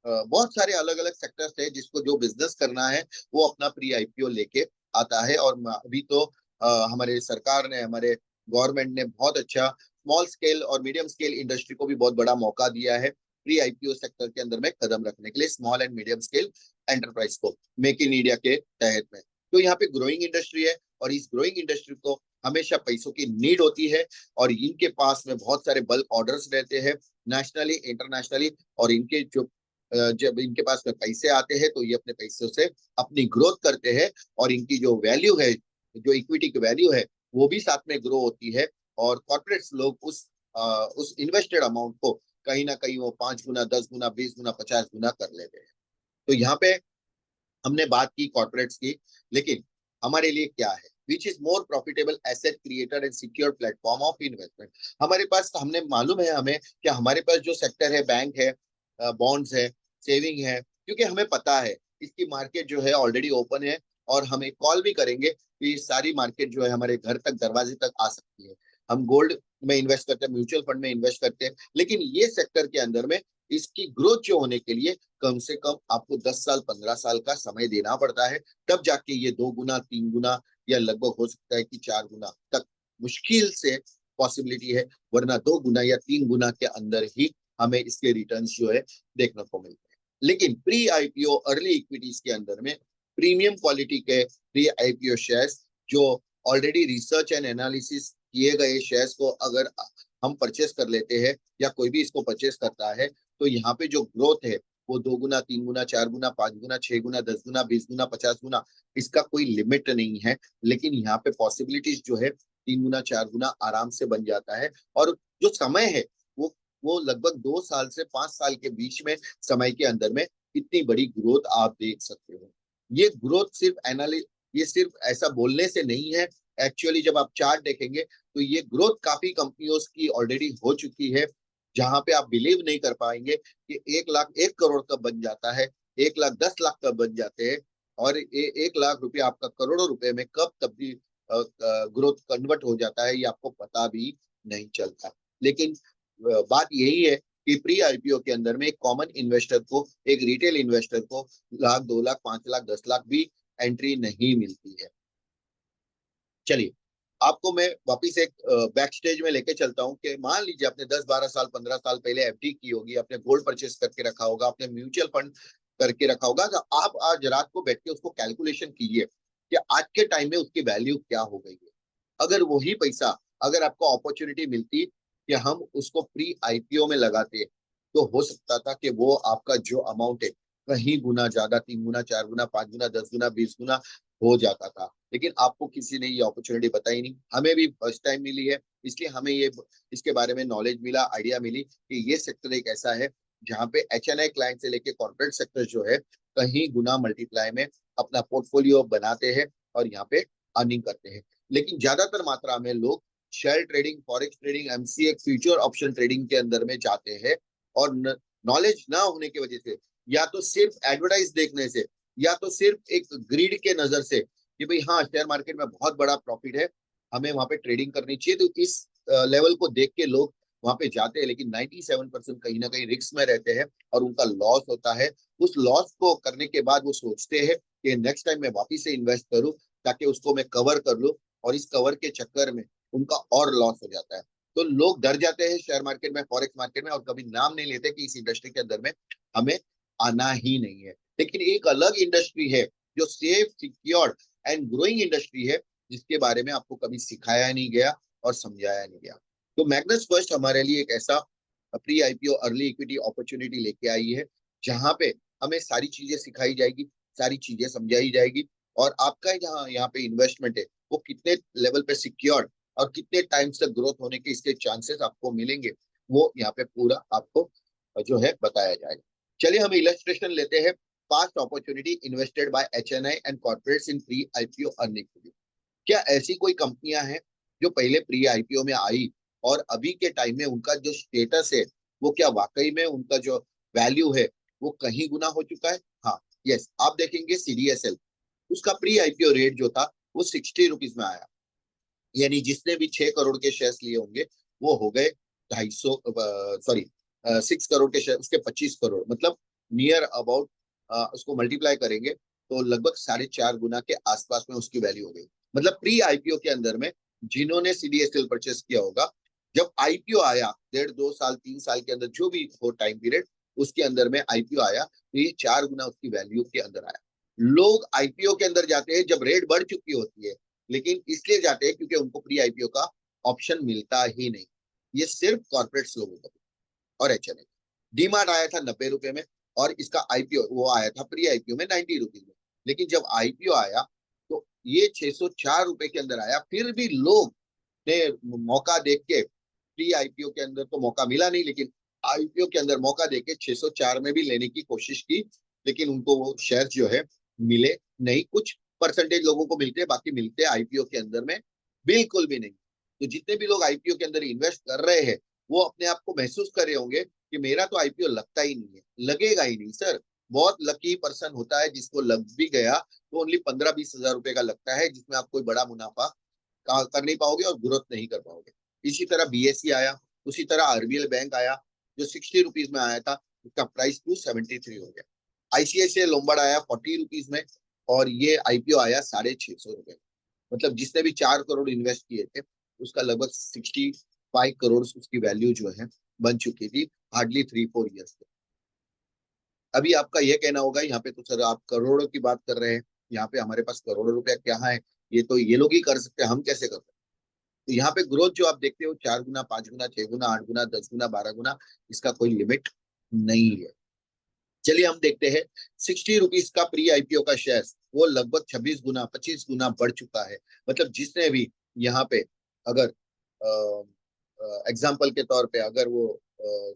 बहुत सारे अलग अलग सेक्टर्स है जिसको जो बिजनेस करना है वो अपना प्री आईपीओ लेके आता है। और अभी तो हमारे सरकार ने, हमारे गवर्नमेंट ने बहुत अच्छा स्मॉल स्केल और मीडियम स्केल इंडस्ट्री को भी बहुत बड़ा मौका दिया है प्री आईपीओ सेक्टर के अंदर में कदम रखने के लिए, small and medium scale enterprise को मेक इन इंडिया के तहत में। तो यहाँ पे ग्रोइंग इंडस्ट्री है और इस ग्रोइंग इंडस्ट्री को हमेशा पैसों की नीड होती है और इनके पास में बहुत सारे बल्क ऑर्डर्स रहते हैं नेशनली इंटरनेशनली। और इनके जो जब इनके पास में पैसे आते हैं तो ये अपने पैसों से अपनी ग्रोथ करते हैं और इनकी जो वैल्यू है, जो इक्विटी की वैल्यू है वो भी साथ में ग्रो होती है। और कॉर्पोरेट्स लोग उस इन्वेस्टेड अमाउंट को कहीं ना कहीं वो 5 गुना, 10 गुना, 20 गुना, 50 गुना कर लेते हैं। तो यहाँ पे हमने बात की कॉर्पोरेट्स की, लेकिन हमारे लिए क्या है, which is more profitable asset creator and secure platform of investment. हमारे पास, हमने मालूम है हमें कि हमारे पास जो सेक्टर है, बैंक है, बॉन्ड्स है, सेविंग है, क्योंकि हमें पता है इसकी मार्केट जो है ऑलरेडी ओपन है और हमें कॉल भी करेंगे कि सारी मार्केट जो है हमारे घर तक, दरवाजे तक आ सकती है। हम गोल्ड में इन्वेस्ट करते हैं, म्यूचुअल फंड में इन्वेस्ट करते हैं, लेकिन ये सेक्टर के अंदर में इसकी ग्रोथ जो होने के लिए कम से कम आपको 10 साल, 15 साल का समय देना पड़ता है। तब जाके ये 2 गुना, 3 गुना या लगभग हो सकता है कि 4 गुना तक मुश्किल से पॉसिबिलिटी है, वरना 2 गुना या 3 गुना के अंदर ही हमें इसके रिटर्न्स जो है देखने को मिलते हैं। लेकिन प्री आईपीओ अर्ली इक्विटीज के अंदर में प्रीमियम क्वालिटी के प्री आईपीओ शेयर्स जो ऑलरेडी रिसर्च एंड एनालिसिस किए गए शेयर्स को अगर हम परचेस कर लेते हैं या कोई भी इसको परचेस करता है, तो यहाँ पे जो ग्रोथ है वो 2 गुना, 3 गुना, 4 गुना, 5 गुना, 6 गुना, 10 गुना, 20 गुना, 50 गुना, इसका कोई लिमिट नहीं है। लेकिन यहाँ पे पॉसिबिलिटीज जो है 3 गुना, 4 गुना आराम से बन जाता है। और जो समय है वो लगभग 2 साल से 5 साल के बीच में समय के अंदर में इतनी बड़ी ग्रोथ आप देख सकते हो। ये ग्रोथ ये सिर्फ ऐसा बोलने से नहीं है, एक्चुअली जब आप चार्ट देखेंगे तो ये ग्रोथ काफी कंपनियों की ऑलरेडी हो चुकी है, जहां पे आप बिलीव नहीं कर पाएंगे कि 1 लाख 1 करोड़ कब बन जाता है, 1 लाख 10 लाख कब बन जाते हैं, और 1 लाख रुपया आपका करोड़ों रुपए में कब तब्दील ग्रोथ कन्वर्ट हो जाता है, ये आपको पता भी नहीं चलता। लेकिन बात यही है कि प्री आईपीओ के अंदर में एक कॉमन इन्वेस्टर को, एक रिटेल इन्वेस्टर को 1 लाख, 2 लाख, 5 लाख, 10 लाख भी एंट्री नहीं मिलती है। चलिए, आपको मैं वापिस एक बैक स्टेज में लेके चलता हूँ कि मान लीजिए आपने 10, 12 साल, 15 साल पहले एफडी की होगी, आपने गोल्ड परचेस करके रखा होगा, आपने म्यूचुअल फंड करके रखा होगा, तो आप आज रात को बैठ के उसको कैलकुलेशन कीजिए कि आज के टाइम में उसकी वैल्यू क्या हो गई है। अगर वही पैसा, अगर आपको अपॉर्चुनिटी मिलती कि हम उसको प्री आईपीओ में लगाते, तो हो सकता था कि वो आपका जो अमाउंट है कहीं गुना ज्यादा, 3 गुना, 4 गुना, 5 गुना, 10 गुना, 20 गुना हो जाता था। लेकिन आपको किसी ने ये अपॉर्चुनिटी बताई नहीं, हमें भी फर्स्ट टाइम मिली है, इसलिए हमें ये इसके बारे में नॉलेज मिला, आइडिया मिली कि ये सेक्टर एक ऐसा है जहाँ पे एचएनआई क्लाइंट से लेके कॉर्पोरेट सेक्टर जो है कहीं गुना मल्टीप्लाई में अपना पोर्टफोलियो बनाते हैं और यहाँ पे अर्निंग करते हैं। लेकिन ज्यादातर मात्रा में लोग share trading, forex trading, MCA, future option trading के अंदर में जाते हैं और नॉलेज ना होने की वजह से, या तो सिर्फ एडवर्टाइज देखने से, या तो सिर्फ एक ग्रीड के नजर से कि भाई हाँ शेयर मार्केट में बहुत बड़ा प्रॉफिट है, हमें वहां पे ट्रेडिंग करनी चाहिए, तो इस लेवल को देख के लोग वहां पे जाते हैं। लेकिन 97% कहीं ना कहीं रिस्क में रहते हैं और उनका लॉस होता है। उस लॉस को करने के बाद वो सोचते हैं कि नेक्स्ट टाइम मैं वापिस से इन्वेस्ट करूं ताकि उसको मैं कवर कर लूं, और इस कवर के चक्कर में उनका और लॉस हो जाता है। तो लोग डर जाते हैं शेयर मार्केट में, फॉरेक्स मार्केट में, और कभी नाम नहीं लेते कि इस इंडस्ट्री के अंदर में हमें आना ही नहीं है। लेकिन एक अलग इंडस्ट्री है जो safe, secured and growing industry है, जिसके बारे में आपको कभी सिखाया नहीं गया और समझाया नहीं गया। तो मैग्नस फर्स्ट हमारे लिए एक ऐसा pre IPO early equity opportunity लेके आई है, जहां पे हमें सारी चीजें सिखाई जाएगी, सारी चीजें समझाई जाएगी, और आपका जहाँ यहाँ पे इन्वेस्टमेंट है वो कितने लेवल पे सिक्योर्ड और कितने टाइम तक ग्रोथ होने के इसके चांसेस आपको मिलेंगे, वो यहाँ पे पूरा आपको जो है बताया जाएगा। चलिए हम इलस्ट्रेशन लेते हैं। Past opportunity invested bye HNI and corporates in pre IPO earning. क्या ऐसी कोई कंपनियां हैं जो पहले प्री आईपीओ में आई और अभी के टाइम में उनका जो स्टेटस है वो क्या वाकई में उनका जो वैल्यू है वो कहीं गुना हो चुका है? हाँ, यस। आप देखेंगे CDSL, उसका प्री आईपीओ रेट जो था वो 60 रुपीज में आया। यानी जिसने भी 6 करोड़ के शेयर्स लिए होंगे वो हो गए 250, सॉरी 6 करोड़ के शेयर, उसके 25 करोड़, मतलब नियर अबाउट उसको मल्टीप्लाई करेंगे तो लगभग 4.5 गुना के आसपास में उसकी वैल्यू हो गई। मतलब प्री आईपीओ के अंदर में जिन्होंने CDSL परचेस किया होगा, जब आईपीओ आया 1.5 2 साल 3 साल के अंदर जो भी हो टाइम पीरियड, उसके अंदर में आईपीओ आया तो ये 4 गुना उसकी वैल्यू के अंदर आया। लोग आईपीओ के अंदर जाते हैं जब रेट बढ़ चुकी होती है, लेकिन इसलिए जाते हैं क्योंकि उनको प्री आईपीओ का ऑप्शन मिलता ही नहीं। ये सिर्फ कॉर्पोरेट्स लोगों को। और HNI डीमार्ट आया था 90 रुपए में, और इसका आईपीओ वो आया था प्री आईपीओ में 90 रुपीज में। लेकिन जब आईपीओ आया तो ये 604 रुपए के अंदर आया। फिर भी लोग ने मौका देख के, प्री आईपीओ के अंदर तो मौका मिला नहीं, लेकिन आईपीओ के अंदर मौका देके 604 में भी लेने की कोशिश की, लेकिन उनको वो शेयर जो है मिले नहीं। कुछ परसेंटेज लोगों को मिलते हैं, बाकी मिलते हैं आईपीओ के अंदर में बिल्कुल भी नहीं। तो जितने भी लोग आईपीओ के अंदर इन्वेस्ट कर रहे हैं वो अपने आप को महसूस कर रहे होंगे कि मेरा तो आईपीओ लगता ही नहीं है। लगेगा ही नहीं सर। बहुत लकी पर्सन होता है जिसको लग भी गया तो ओनली 15-20 हजार रुपए का लगता है, जिसमें आप कोई बड़ा मुनाफा कर नहीं पाओगे और ग्रोथ नहीं कर पाओगे। इसी तरह BSE आया, उसी तरह RBL बैंक आया जो 60 रुपीज में आया था, उसका प्राइस 273 हो गया। ICICI लोम्बार्ड आया 40 रुपीज में, और ये आईपीओ आया 650 रुपए। मतलब जिसने भी 4 करोड़ इन्वेस्ट किए थे उसका लगभग 65 करोड़ उसकी वैल्यू जो है बन चुकी थी हार्डली 3-4 ईयर्स। अभी आपका यह कहना होगा यहाँ पे तो सर आप करोड़ों की बात कर रहे हैं, यहाँ पे हमारे पास करोड़ों रुपया क्या है, ये तो ये लोग ही कर सकते हैं, हम कैसे कर सकते हैं? तो यहाँ पे ग्रोथ जो आप देखते हो 4 गुना, 5 गुना, 6 गुना, 8 गुना, 10 गुना, 12 गुना, इसका कोई लिमिट नहीं है। चलिए हम देखते हैं 60 रुपीज का प्री आईपीओ का शेयर वो लगभग 26 गुना, 25 गुना बढ़ चुका है। मतलब जिसने भी यहाँ पे अगर एग्जाम्पल के तौर पे अगर वो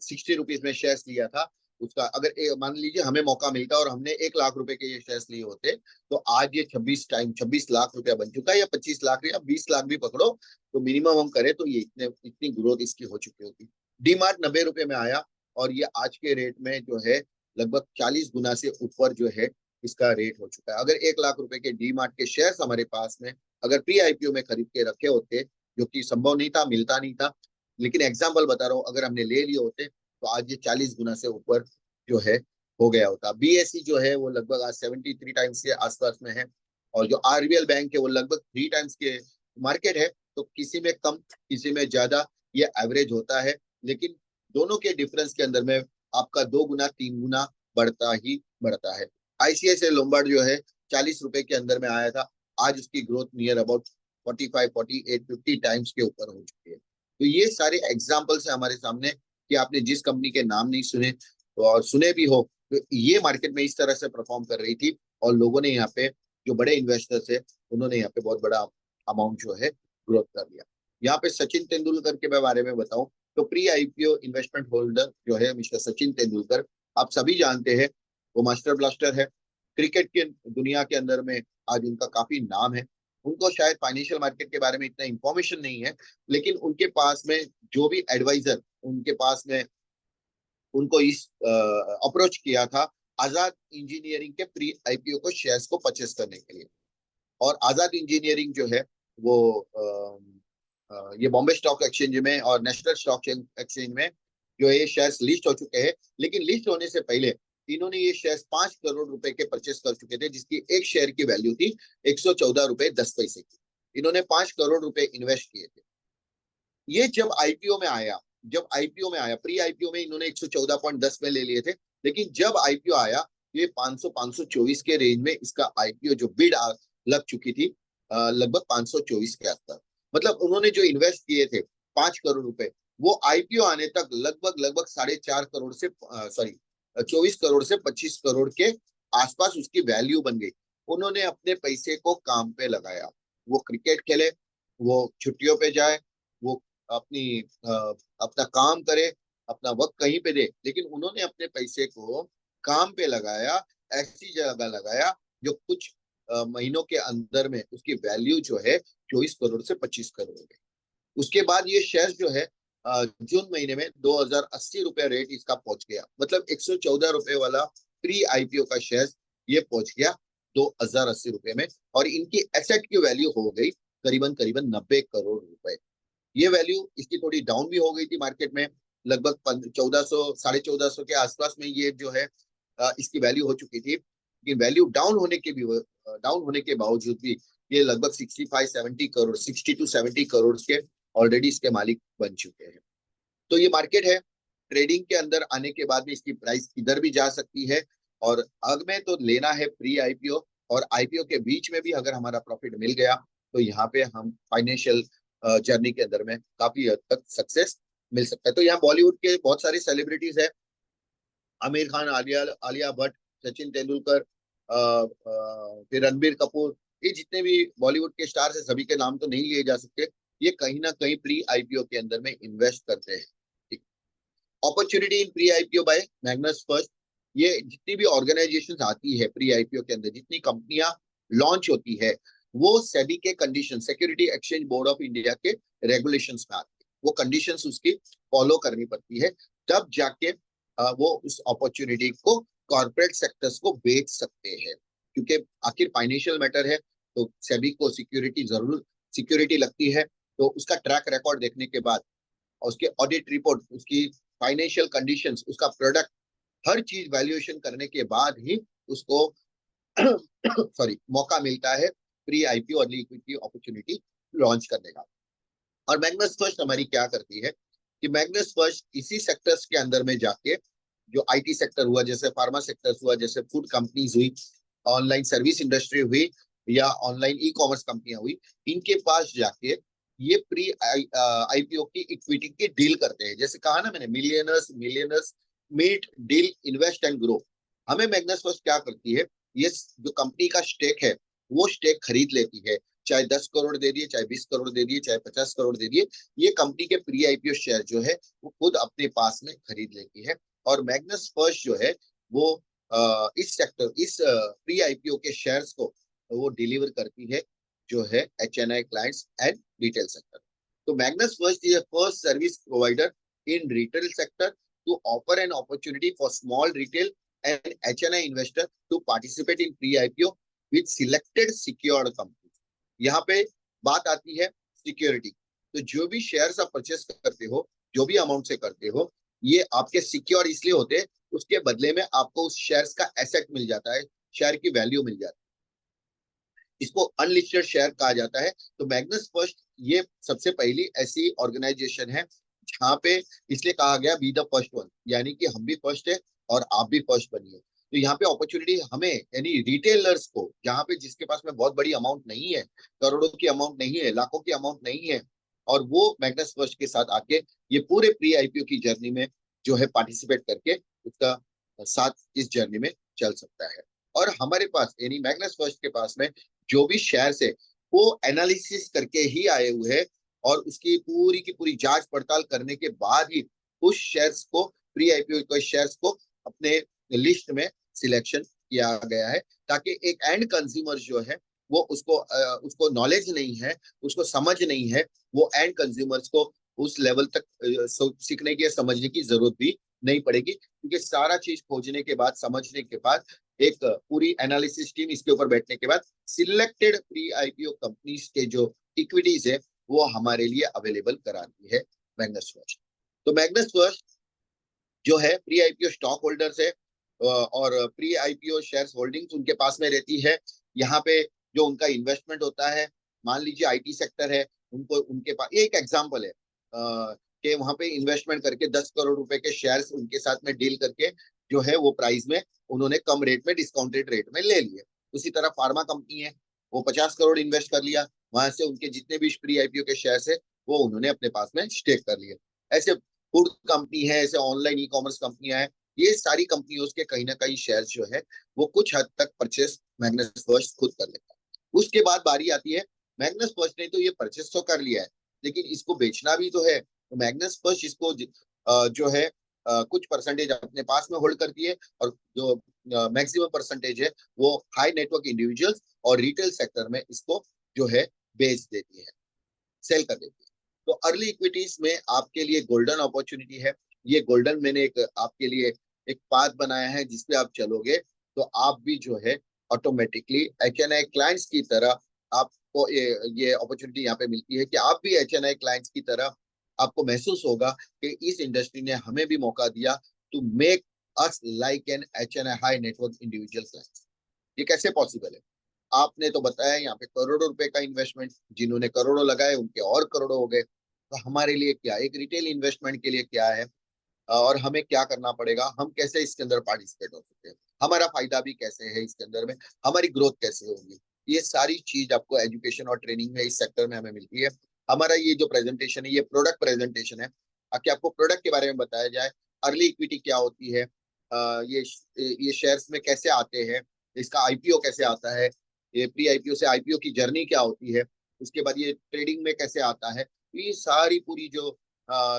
60 रुपीज में शेयर लिया था, उसका अगर मान लीजिए हमें मौका मिलता और हमने 1 लाख रुपए के ये शेयर लिए होते तो आज ये 26 लाख रुपया बन चुका है, या 25 लाख या 20 लाख भी पकड़ो तो मिनिमम हम करें तो ये इतनी ग्रोथ इसकी हो चुकी होती। डीमार्ट 90 रुपए में आया और ये आज के रेट में जो है लगभग 40 गुना से ऊपर जो है इसका रेट हो चुका है। अगर 1 लाख रुपए के डीमार्ट के शेयर्स हमारे पास में अगर प्री आईपीओ में खरीद के रखे होते, जो कि संभव नहीं था, मिलता नहीं था, लेकिन एग्जाम्पल बता रहा हूँ, अगर हमने ले लिए होते तो आज ये 40 गुना से ऊपर जो है हो गया होता। BSE जो है वो लगभग आज 73 टाइम्स के आसपास में है, और जो RBL बैंक है वो लगभग 3 टाइम्स के मार्केट है। तो किसी में कम किसी में ज्यादा ये एवरेज होता है, लेकिन दोनों के डिफरेंस के अंदर में आपका 2 गुना 3 गुना बढ़ता ही बढ़ता है। ICICI लोम्बार्ड जो है 40 रुपए के अंदर में आया था, आज उसकी ग्रोथ नियर अबाउट 45, 48, 50 टाइम्स के ऊपर हो चुकी है। तो ये सारे एग्जाम्पल्स है हमारे सामने कि आपने जिस कंपनी के नाम नहीं सुने और सुने भी हो तो ये मार्केट में इस तरह से परफॉर्म कर रही थी, और लोगों ने यहाँ पे जो बड़े इन्वेस्टर्स है उन्होंने यहाँ पे बहुत बड़ा अमाउंट जो है ग्रोथ कर लिया। यहाँ पे सचिन तेंदुलकर के बारे में बताऊं तो प्री आईपीओ इन्वेस्टमेंट होल्डर जो है मिस्टर सचिन तेंदुलकर, आप सभी जानते हैं वो मास्टर ब्लास्टर है। क्रिकेट के दुनिया के अंदर में आज उनका काफी नाम है। उनको शायद फाइनेंशियल मार्केट के बारे में इतना इंफॉर्मेशन नहीं है, लेकिन उनके पास में जो भी एडवाइजर उनके पास में उनको इस अप्रोच किया था आजाद इंजीनियरिंग के प्री आईपीओ को शेयर्स को परचेस करने के लिए। और आजाद इंजीनियरिंग जो है वो ये बॉम्बे स्टॉक एक्सचेंज में और नेशनल स्टॉक एक्सचेंज में जो ये शेयर्स लिस्ट हो चुके हैं, लेकिन लिस्ट होने से पहले इन्होंने ये शेयर्स 5 करोड़ रुपए के परचेस कर चुके थे, जिसकी एक शेयर की वैल्यू थी 114 रुपए 10 पैसे की। इन्होंने 5 करोड़ रुपए इन्वेस्ट किए थे। ये जब आईपीओ में आया प्री आईपीओ में इन्होंने 114.10 में ले लिए थे, लेकिन जब आईपीओ आया ये 500-524 के रेंज में इसका आईपीओ जो बिड लग चुकी थी लगभग 524 के आसपास। मतलब उन्होंने जो इन्वेस्ट किए थे 5 करोड़ रुपए, वो आईपीओ आने तक लगभग लगभग 4.5 करोड़ से सॉरी 24 करोड़ से 25 करोड़ के आसपास उसकी वैल्यू बन गई। उन्होंने अपने पैसे को काम पे लगाया। वो क्रिकेट खेले, वो छुट्टियों पे जाए, वो अपनी अपना काम करे, अपना वक्त कहीं पे दे, लेकिन उन्होंने अपने पैसे को काम पे लगाया, ऐसी जगह लगाया जो कुछ महीनों के अंदर में उसकी वैल्यू जो है 24 करोड़ से 25 करोड़ हो गई। उसके बाद ये शेयर जो है जून महीने में 2080 रुपये रेट इसका पहुंच गया, मतलब 114 रुपये वाला प्री आईपीओ का शेयर ये पहुंच गया 2080 रुपये में। और इनकी एसेट की वैल्यू हो गई करीबन करीबन 90 करोड़ रुपए। ये वैल्यू इसकी थोड़ी डाउन भी हो गई थी मार्केट में, लगभग 1400 1450 के आसपास में ये जो है इसकी वैल्यू हो चुकी थी। लेकिन वैल्यू डाउन होने के बावजूद भी ये लगभग 65-70 करोड़, 60 to 70 करोड़ के ऑलरेडी इसके मालिक बन चुके हैं। तो ये मार्केट है, ट्रेडिंग के अंदर आने के बाद में इसकी प्राइस इधर भी जा सकती है। और अग में तो लेना है प्री आईपीओ और आईपीओ के बीच में भी अगर हमारा प्रॉफिट मिल गया तो यहाँ पे हम फाइनेंशियल जर्नी के अंदर में काफी हद तक सक्सेस मिल सकता है। तो यहाँ बॉलीवुड के बहुत सारे सेलिब्रिटीज है, आमिर खान, आलिया भट्ट, सचिन तेंदुलकर, फिर रणबीर कपूर, ये जितने भी बॉलीवुड के स्टार्स है सभी के नाम तो नहीं लिए जा सकते। ये कहीं ना कहीं प्री आईपीओ के अंदर में इन्वेस्ट करते हैं। Opportunity in pre IPO by Magnus First. ये जितनी भी ऑर्गेनाइजेशंस आती है प्री आईपीओ के अंदर, जितनी कंपनियां लॉन्च होती है, वो सेबी के condition, security exchange board of India के रेगुलेशंस में आती है। वो कंडीशंस उसकी फॉलो करनी पड़ती है, तब जाके वो उस अपॉर्चुनिटी को कॉर्पोरेट सेक्टर्स को बेच सकते हैं। क्योंकि आखिर फाइनेंशियल मैटर है तो सेबी को सिक्योरिटी लगती है। तो उसका ट्रैक रिकॉर्ड देखने के बाद और उसके ऑडिट रिपोर्ट, उसकी फाइनेंशियल कंडीशंस, उसका प्रोडक्ट, हर चीज वैल्यूएशन करने के बाद ही उसको सॉरी मौका मिलता है pre IPO early equity opportunity launch करने का। और मैग्नस फर्स्ट हमारी क्या करती है कि मैग्नस फर्स्ट इसी सेक्टर्स के अंदर में जाके, जो आईटी सेक्टर हुआ, जैसे फार्मा सेक्टर हुआ, जैसे फूड कंपनीज हुई, ऑनलाइन सर्विस इंडस्ट्री हुई, या ऑनलाइन ई कॉमर्स कंपनियां हुई, इनके पास जाके ये प्री आईपीओ की इक्विटी की डील करते हैं। जैसे कहा ना मैंने, millionaires meet, deal, invest and grow. हमें मैग्नस फर्स्ट क्या करती है, ये जो कंपनी का स्टेक है वो स्टेक खरीद लेती है, चाहे 10 करोड़ दे दिए, चाहे 20 करोड़ दे दिए, चाहे 50 करोड़ दे दिए, ये कंपनी के प्री आईपीओ शेयर जो है वो खुद अपने पास में खरीद लेती है। और मैग्नस फर्स्ट जो है वो इस प्री आईपीओ के शेयर्स को वो डिलीवर करती है, जो है HNI clients and retail sector. तो Magnus first is first service provider in retail sector to offer an opportunity for small retail and HNI investor to participate in pre IPO with selected secured company. यहाँ पे बात आती है security. तो जो भी shares आप परचेस करते हो, जो भी अमाउंट से करते हो, ये आपके सिक्योर इसलिए होते हैं, उसके बदले में आपको उस शेयर्स का एसेट मिल जाता है, शेयर की वैल्यू मिल जाती है। इसको अनलिस्टेड शेयर कहा जाता है। तो मैग्नस फर्स्ट ये सबसे पहली ऐसी ऑर्गेनाइजेशन है जहां पे इसलिए कहा गया बी द फर्स्ट वन, यानी कि हम भी फर्स्ट है और आप भी फर्स्ट बनिए। तो यहाँ पे अपॉर्चुनिटी हमें, यानी रिटेलर्स को, जहां पे जिसके पास में बहुत बड़ी अमाउंट नहीं है, करोड़ों की अमाउंट नहीं है, लाखों की अमाउंट नहीं है, और वो मैग्नस फर्स्ट के साथ आके ये पूरे प्री आईपीओ की जर्नी में जो है पार्टिसिपेट करके उसका साथ इस जर्नी में चल सकता है। और हमारे पास यानी मैग्नस फर्स्ट के पास में जो भी शेयर्स है वो एनालिसिस करके ही आए हुए हैं, और उसकी पूरी की पूरी जांच पड़ताल करने के बाद ही उस शेयर्स को, प्री आईपीओ के शेयर्स को अपने लिस्ट में सिलेक्शन किया गया है, ताकि एक एंड कंज्यूमर जो है वो उसको नॉलेज नहीं है, उसको समझ नहीं है, वो एंड कंज्यूमर्स को उस लेवल तक सीखने की, समझने की जरूरत भी नहीं पड़ेगी। क्योंकि सारा चीज खोजने के बाद, समझने के बाद, एक पूरी एनालिसिस टीम इसके ऊपर बैठने के बाद सिलेक्टेड प्री आईपीओ कंपनीज के जो इक्विटीज है वो हमारे लिए अवेलेबल कराती है मैग्नस फर्स्ट। तो मैग्नस फर्स्ट जो है प्री आईपीओ स्टॉक होल्डर्स है, और प्री आईपीओ शेयर्स होल्डिंग्स उनके पास में रहती है। यहाँ पे जो उनका इन्वेस्टमेंट होता है, मान लीजिए आईटी सेक्टर है, उनको उनके पास, ये एक एग्जांपल है कि वहां पे इन्वेस्टमेंट करके 10 करोड़ रुपए के शेयर्स उनके साथ में डील करके जो है वो प्राइस में उन्होंने कम रेट में, डिस्काउंटेड रेट में ले लिए। उसी तरह फार्मा कंपनी है, वो 50 करोड़ इन्वेस्ट कर लिया, वहां से उनके जितने भी प्री आईपीओ के शेयर्स है वो उन्होंने अपने पास में स्टेक कर लिए। ऐसे फूड कंपनी है, ऐसे ऑनलाइन ई कॉमर्स कंपनियां हैं, ये सारी कंपनियों के कहीं ना कहीं शेयर जो है वो कुछ हद तक परचेस मैग्नस फर्स्ट खुद कर लेता है। उसके बाद बारी आती है, मैग्नस फर्स्ट ने तो ये परचेस तो कर लिया है, लेकिन इसको बेचना भी तो है। तो मैग्नस फर्स्ट इसको जो है कुछ परसेंटेज अपने पास में होल्ड करती है, और जो मैक्सिमम परसेंटेज है वो हाई नेटवर्क इंडिविजुअल्स और रिटेल सेक्टर में इसको जो है बेच देती है, सेल कर देती है। तो अर्ली इक्विटीज में आपके लिए गोल्डन अपॉर्चुनिटी है। ये गोल्डन मैंने एक आपके लिए एक पाथ बनाया है, जिसपे आप चलोगे तो आप भी जो है ऑटोमेटिकली HNI क्लाइंट्स की तरह आपको ये अपॉर्चुनिटी यहाँ पे मिलती है कि आप भी HNI क्लाइंट्स की तरह आपको महसूस होगा कि इस इंडस्ट्री ने हमें भी मौका दिया to make us like an HNI high network individual clients. ये कैसे पॉसिबल है? आपने तो बताया यहाँ पे करोड़ों रुपए का इन्वेस्टमेंट, जिन्होंने करोड़ों लगाए उनके और करोड़ों हो गए। तो हमारे लिए क्या, एक रिटेल इन्वेस्टमेंट के लिए क्या है और हमें क्या करना पड़ेगा, हम कैसे इसके अंदर पार्टिसिपेट हो सकते हैं, हमारा फायदा भी कैसे है इसके अंदर में, हमारी ग्रोथ कैसे होगी, ये सारी चीज आपको एजुकेशन और ट्रेनिंग में इस सेक्टर में हमें मिलती है। हमारा ये जो प्रेजेंटेशन है ये प्रोडक्ट प्रेजेंटेशन है, ताकि आपको प्रोडक्ट के बारे में बताया जाए, अर्ली इक्विटी क्या होती है, ये शेयर्स में कैसे आते हैं, इसका आईपीओ कैसे आता है, ये प्री आईपीओ से आईपीओ की जर्नी क्या होती है, उसके बाद ये ट्रेडिंग में कैसे आता है। ये सारी पूरी जो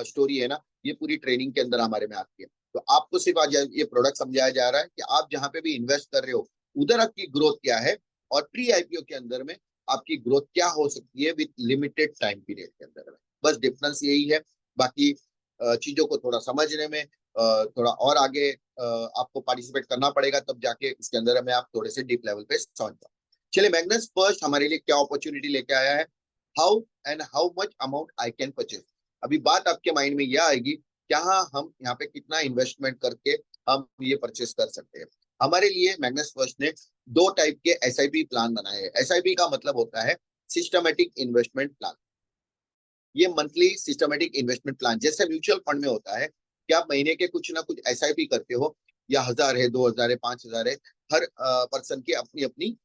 स्टोरी है ना, ये पूरी ट्रेनिंग के अंदर हमारे में आती है। तो आपको सिर्फ आज ये प्रोडक्ट समझाया जा रहा है कि आप जहां पे भी इन्वेस्ट कर रहे हो उधर आपकी ग्रोथ क्या है, और प्री आईपीओ के अंदर में आपकी ग्रोथ क्या हो सकती है विद लिमिटेड टाइम पीरियड के अंदर में। बस डिफरेंस यही है। बाकी चीजों को थोड़ा समझने में थोड़ा और आगे आपको पार्टिसिपेट करना पड़ेगा, तब जाके इसके अंदर में आप थोड़े से डीप लेवल पे समझ पाओ। चलिए, मैग्नस फर्स्ट हमारे लिए क्या अपॉर्चुनिटी लेके आया है, how and how much amount I can purchase. अभी बात आपके माइंड में यह आएगी, क्या हम यहाँ पे कितना इन्वेस्टमेंट करके हम ये परचेस कर सकते हैं। हमारे लिए मैग्नस फर्स्ट ने दो टाइप के SIP प्लान बनाए हैं। SIP का मतलब होता है सिस्टमेटिक इन्वेस्टमेंट प्लान। ये मंथली सिस्टमेटिक इन्वेस्टमेंट प्लान जैसे म्यूचुअल फंड में होता है कि आप महीने के कुछ ना कुछ SIP करते हो, या 1000 है, 2000 है, 5000 है, हर पर्सन की अपनी अपनी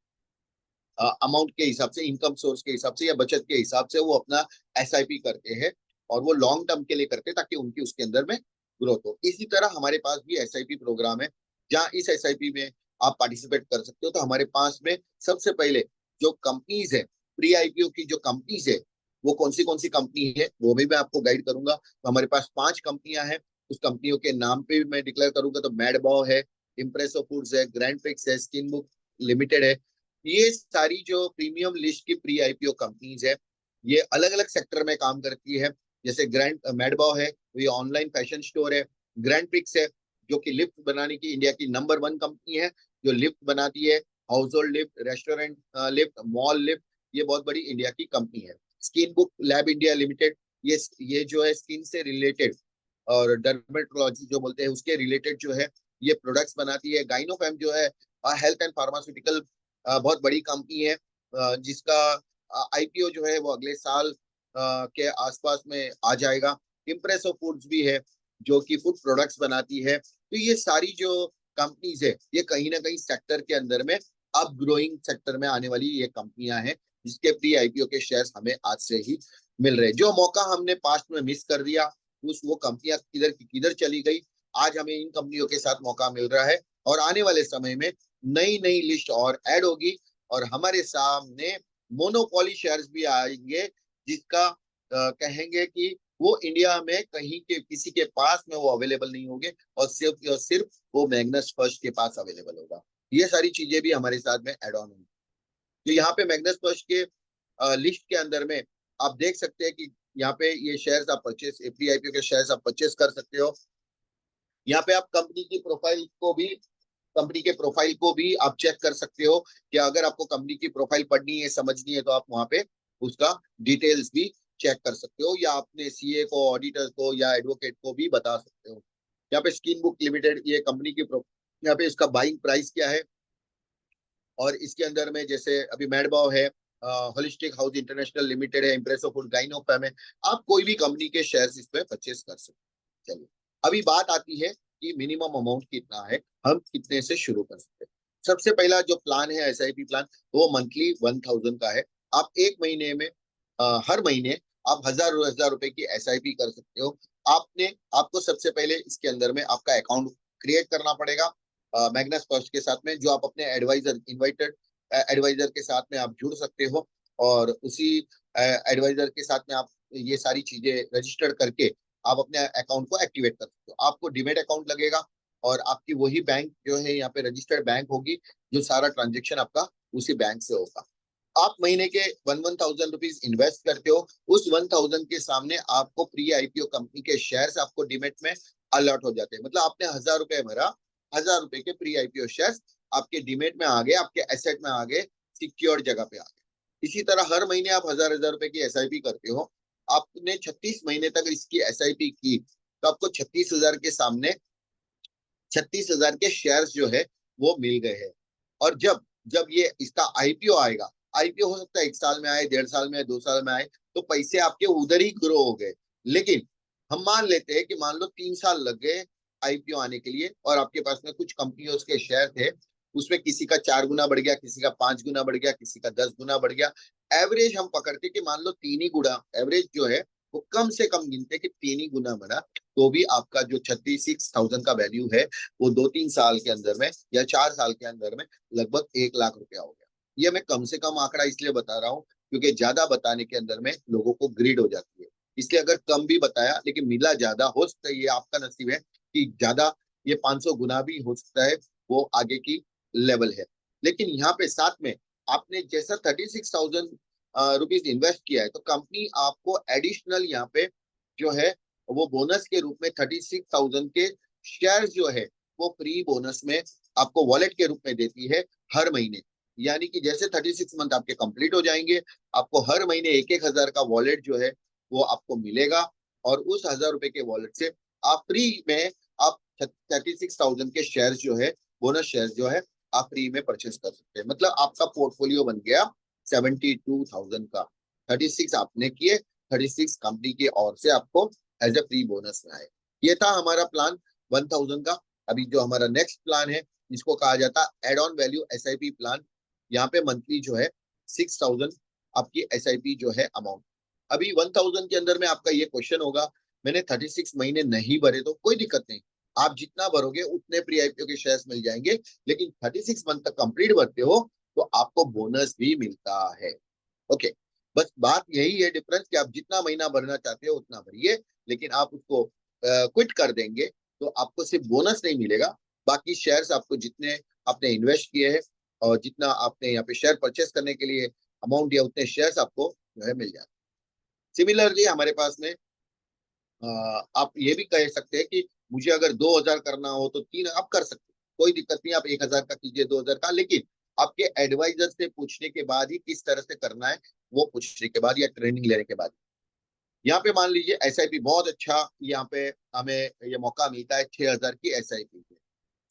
अमाउंट के हिसाब से, इनकम सोर्स के हिसाब से या बचत के हिसाब से वो अपना SIP करते हैं, और वो लॉन्ग टर्म के लिए करते हैं ताकि उनकी उसके अंदर में ग्रोथ हो। इसी तरह हमारे पास भी SIP प्रोग्राम है, जहाँ इस SIP में आप पार्टिसिपेट कर सकते हो। तो हमारे पास में सबसे पहले जो कंपनीज है, प्री आईपीओ की जो कंपनीज है, वो कौन सी कंपनी है वो भी मैं आपको गाइड करूंगा। तो हमारे पास 5 कंपनियां हैं, उस कंपनियों के नाम पे भी मैं डिक्लेयर करूंगा। तो मैडबाव है, इम्प्रेसो फूड्स है, ग्रैंड फिक्स है, स्किन बुक लिमिटेड है। ये सारी जो प्रीमियम लिस्ट की प्री आईपीओ कंपनीज है, ये अलग अलग सेक्टर में काम करती है। जैसे ग्रैंड मैडबाव है, ये ऑनलाइन फैशन स्टोर है। ग्रैंड पिक्स है, जो कि लिफ्ट बनाने की इंडिया की नंबर 1 कंपनी है, जो लिफ्ट बनाती है, house hold lift, restaurant lift, mall lift. ये बहुत बड़ी इंडिया की कंपनी है। Skin book lab India limited, ये जो है स्किन से रिलेटेड और डर्मेटोलॉजी जो बोलते हैं उसके रिलेटेड जो है ये प्रोडक्ट्स बनाती है। गाइनोफैम जो है हेल्थ एंड फार्मास्यूटिकल बहुत बड़ी कंपनी है, जिसका आईपीओ जो है वो अगले साल के आसपास में आ जाएगा। इम्प्रेसो फूड्स भी है, जो कि फूड प्रोडक्ट्स बनाती है। तो ये सारी जो कंपनीज है, ये कहीं ना कहीं सेक्टर के अंदर में अब ग्रोइंग सेक्टर में आने वाली ये कंपनियां हैं, जिसके प्री आईपीओ के शेयर्स हमें आज से ही मिल रहे हैं। जो मौका हमने पास्ट में मिस कर दिया, उस वो कंपनियां किधर की किधर चली गई, आज हमें इन कंपनियों के साथ मौका मिल रहा है। और आने वाले समय में नई नई लिस्ट और ऐड होगी, और हमारे सामने मोनोपोली शेयर्स भी आएंगे, जिसका कहेंगे कि वो इंडिया में कहीं के किसी के पास में वो अवेलेबल नहीं होंगे, और सिर्फ वो मैग्नस फर्स्ट के पास अवेलेबल होगा। ये सारी चीजें भी हमारे साथ में एड ऑन होंगी। तो यहाँ पे मैग्नस फर्स्ट के लिस्ट के अंदर में आप देख सकते हैं कि यहाँ पे ये शेयर्स आप परचेस, एपीआईपी के शेयर्स आप परचेस कर सकते हो। यहाँ पे आप कंपनी के प्रोफाइल को भी आप चेक कर सकते हो, कि अगर आपको कंपनी की प्रोफाइल पढ़नी है, समझनी है, तो आप वहां पे उसका डिटेल्स भी चेक कर सकते हो, या अपने सीए को, ऑडिटर को या एडवोकेट को भी बता सकते हो। यहाँ पे स्किन बुक लिमिटेड ये कंपनी की यहाँ पे इसका बाइंग प्राइस क्या है, और इसके अंदर में जैसे अभी मैडबाव है, होलिस्टिक हाउस इंटरनेशनल लिमिटेड है, इम्प्रेसो फूड, गाइनोफैम है। आप कोई भी कंपनी के शेयर्स इसमें परचेस कर सकते हैं। चलिए, अभी बात आती है कि मिनिमम अमाउंट कितना है, हम कितने से शुरू कर सकते हैं। सबसे पहला जो प्लान है SIP प्लान, वो मंथली 1000 का है। आप एक महीने में हर महीने आप 1000 रुपए की SIP कर सकते हो। आपको सबसे पहले इसके अंदर में आपका अकाउंट क्रिएट करना पड़ेगा मैग्नस फर्स्ट के साथ में, जो आप अपने इनवाइटेड एडवाइजर के साथ में आप जुड़ सकते हो, और उसी एडवाइजर के साथ में आप ये सारी चीजें रजिस्टर करके आप अपने अकाउंट को एक्टिवेट कर सकते हो। आपको डीमेट अकाउंट लगेगा, और आपकी वही बैंक जो है यहाँ पे रजिस्टर्ड बैंक होगी, जो सारा ट्रांजेक्शन आपका उसी बैंक से होगा। आप महीने के 1,000 रुपीज इन्वेस्ट करते हो, उस 1,000 के सामने आपको प्री आईपीओ कंपनी के शेयर्स आपको डीमेट में अलॉट हो जाते हैं। मतलब आपने 1,000 रुपए भरा, 1,000 रुपए के प्री आईपीओ शेयर्स आपके डीमेट में आ गए, आपके एसेट में आ गए, सिक्योर्ड जगह पे आ गए। इसी तरह हर महीने आप 1,000 रुपए की एसआईपी करते हो, आपने 36 महीने तक इसकी एसआईपी की, तो आपको 36,000 के सामने 36,000 के शेयर्स जो है वो मिल गए हैं। और जब जब ये इसका आईपीओ आएगा, आईपीओ हो सकता है 1 साल में आए, 1.5 साल में आए, 2 साल में आए, तो पैसे आपके उधर ही ग्रो हो गए। लेकिन हम मान लेते हैं कि मान लो 3 साल लग गए आईपीओ आने के लिए, और आपके पास में कुछ कंपनियों के शेयर थे, उसमें किसी का 4 गुना बढ़ गया, किसी का 5 गुना बढ़ गया, किसी का 10 गुना बढ़ गया। एवरेज हम पकड़ते कि मान लो 3 ही गुना, एवरेज जो है वो कम से कम गिनते कि 3 ही गुना बढ़ा, तो भी आपका जो 36,000 का वैल्यू है वो 2-3 साल के अंदर में या 4 साल के अंदर में लगभग 1 लाख रुपया हो गया। ये मैं कम से कम आंकड़ा इसलिए बता रहा हूँ क्योंकि ज्यादा बताने के अंदर में लोगों को ग्रीड हो जाती है। इसलिए अगर कम भी बताया लेकिन मिला ज्यादा, हो सकता है ये आपका नसीब है कि ज्यादा, ये 500 गुना भी हो सकता है, वो आगे की लेवल है। लेकिन यहाँ पे साथ में आपने जैसा 36,000 रुपीज इन्वेस्ट किया है, तो कंपनी आपको एडिशनल यहाँ पे जो है वो बोनस के रूप में 36,000 के शेयर जो है वो फ्री बोनस में आपको वॉलेट के रूप में देती है हर महीने। यानी कि जैसे 36 मंथ आपके कंप्लीट हो जाएंगे, आपको हर महीने 1-1 हजार का वॉलेट जो है वो आपको मिलेगा, और उस 1,000 रुपए के वॉलेट से आप फ्री में आप 36,000 के शेयर जो है, बोनस शेयर जो है, आप फ्री में परचेस कर सकते हैं। मतलब आपका पोर्टफोलियो बन गया 72,000 का। 36 आपने किए, 36 कंपनी की ओर से आपको एज ए फ्री बोनस में आए। ये था हमारा प्लान 1,000 का। अभी जो हमारा नेक्स्ट प्लान है, इसको कहा जाता है add on value SIP plan. यहाँ पे मंथली जो है 6,000 आपकी एसआईपी जो है अमाउंट। अभी 1,000 के अंदर में आपका ये क्वेश्चन होगा, मैंने 36 महीने नहीं भरे, तो कोई दिक्कत नहीं, आप जितना भरोगे उतने प्री आईपीओ के शेयर्स मिल जाएंगे। लेकिन 36 मंथ तक कंप्लीट भरते हो तो आपको बोनस भी मिलता है। ओके, बस बात यही है डिफरेंस कि आप जितना महीना भरना चाहते हो उतना भरिए, लेकिन आप उसको क्विट कर देंगे तो आपको सिर्फ बोनस नहीं मिलेगा, बाकी शेयर्स आपको जितने आपने इन्वेस्ट किए हैं और जितना आपने यहाँ पे शेयर परचेस करने के लिए अमाउंट दिया, उतने शेयर्स आपको जो है मिल जाते हैं। सिमिलरली हमारे पास में आप ये भी कह सकते हैं कि मुझे अगर 2,000 करना हो तो 3 आप कर सकते हैं, कोई दिक्कत नहीं, आप 1,000 का कीजिए, 2,000 का, लेकिन आपके एडवाइजर से पूछने के बाद ही किस तरह से करना है, वो पूछने के बाद या ट्रेनिंग लेने के बाद। यहाँ पे मान लीजिए एसआईपी बहुत अच्छा, यहाँ पे हमें ये मौका मिलता है 6,000 की एसआईपी में।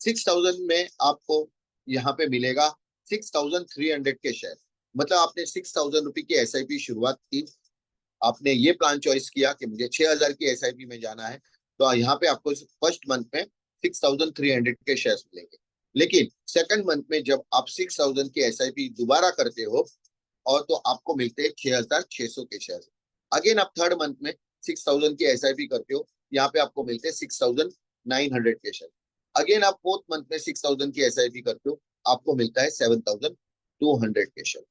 6,000 में आपको यहाँ पे मिलेगा 6,300 के शेयर। मतलब आपने 6,000 रुपए की एसआईपी शुरुआत की, आपने ये प्लान चॉइस किया कि मुझे 6,000 की एसआईपी में जाना है, तो यहाँ पे आपको फर्स्ट मंथ में 6,300 के शेयर्स मिलेंगे। लेकिन सेकंड मंथ में जब आप 6,000 की एसआईपी दोबारा करते हो, और तो आपको मिलते हैं 6,600 के शेयर। अगेन आप थर्ड मंथ में 6,000 की एसआईपी करते हो, यहाँ पे आपको मिलते हैं 6,900 के शेयर। अगेन आप फोर्थ मंथ में 6,000 की एसआईपी करते हो, आपको मिलता है 7,200 के शेयर।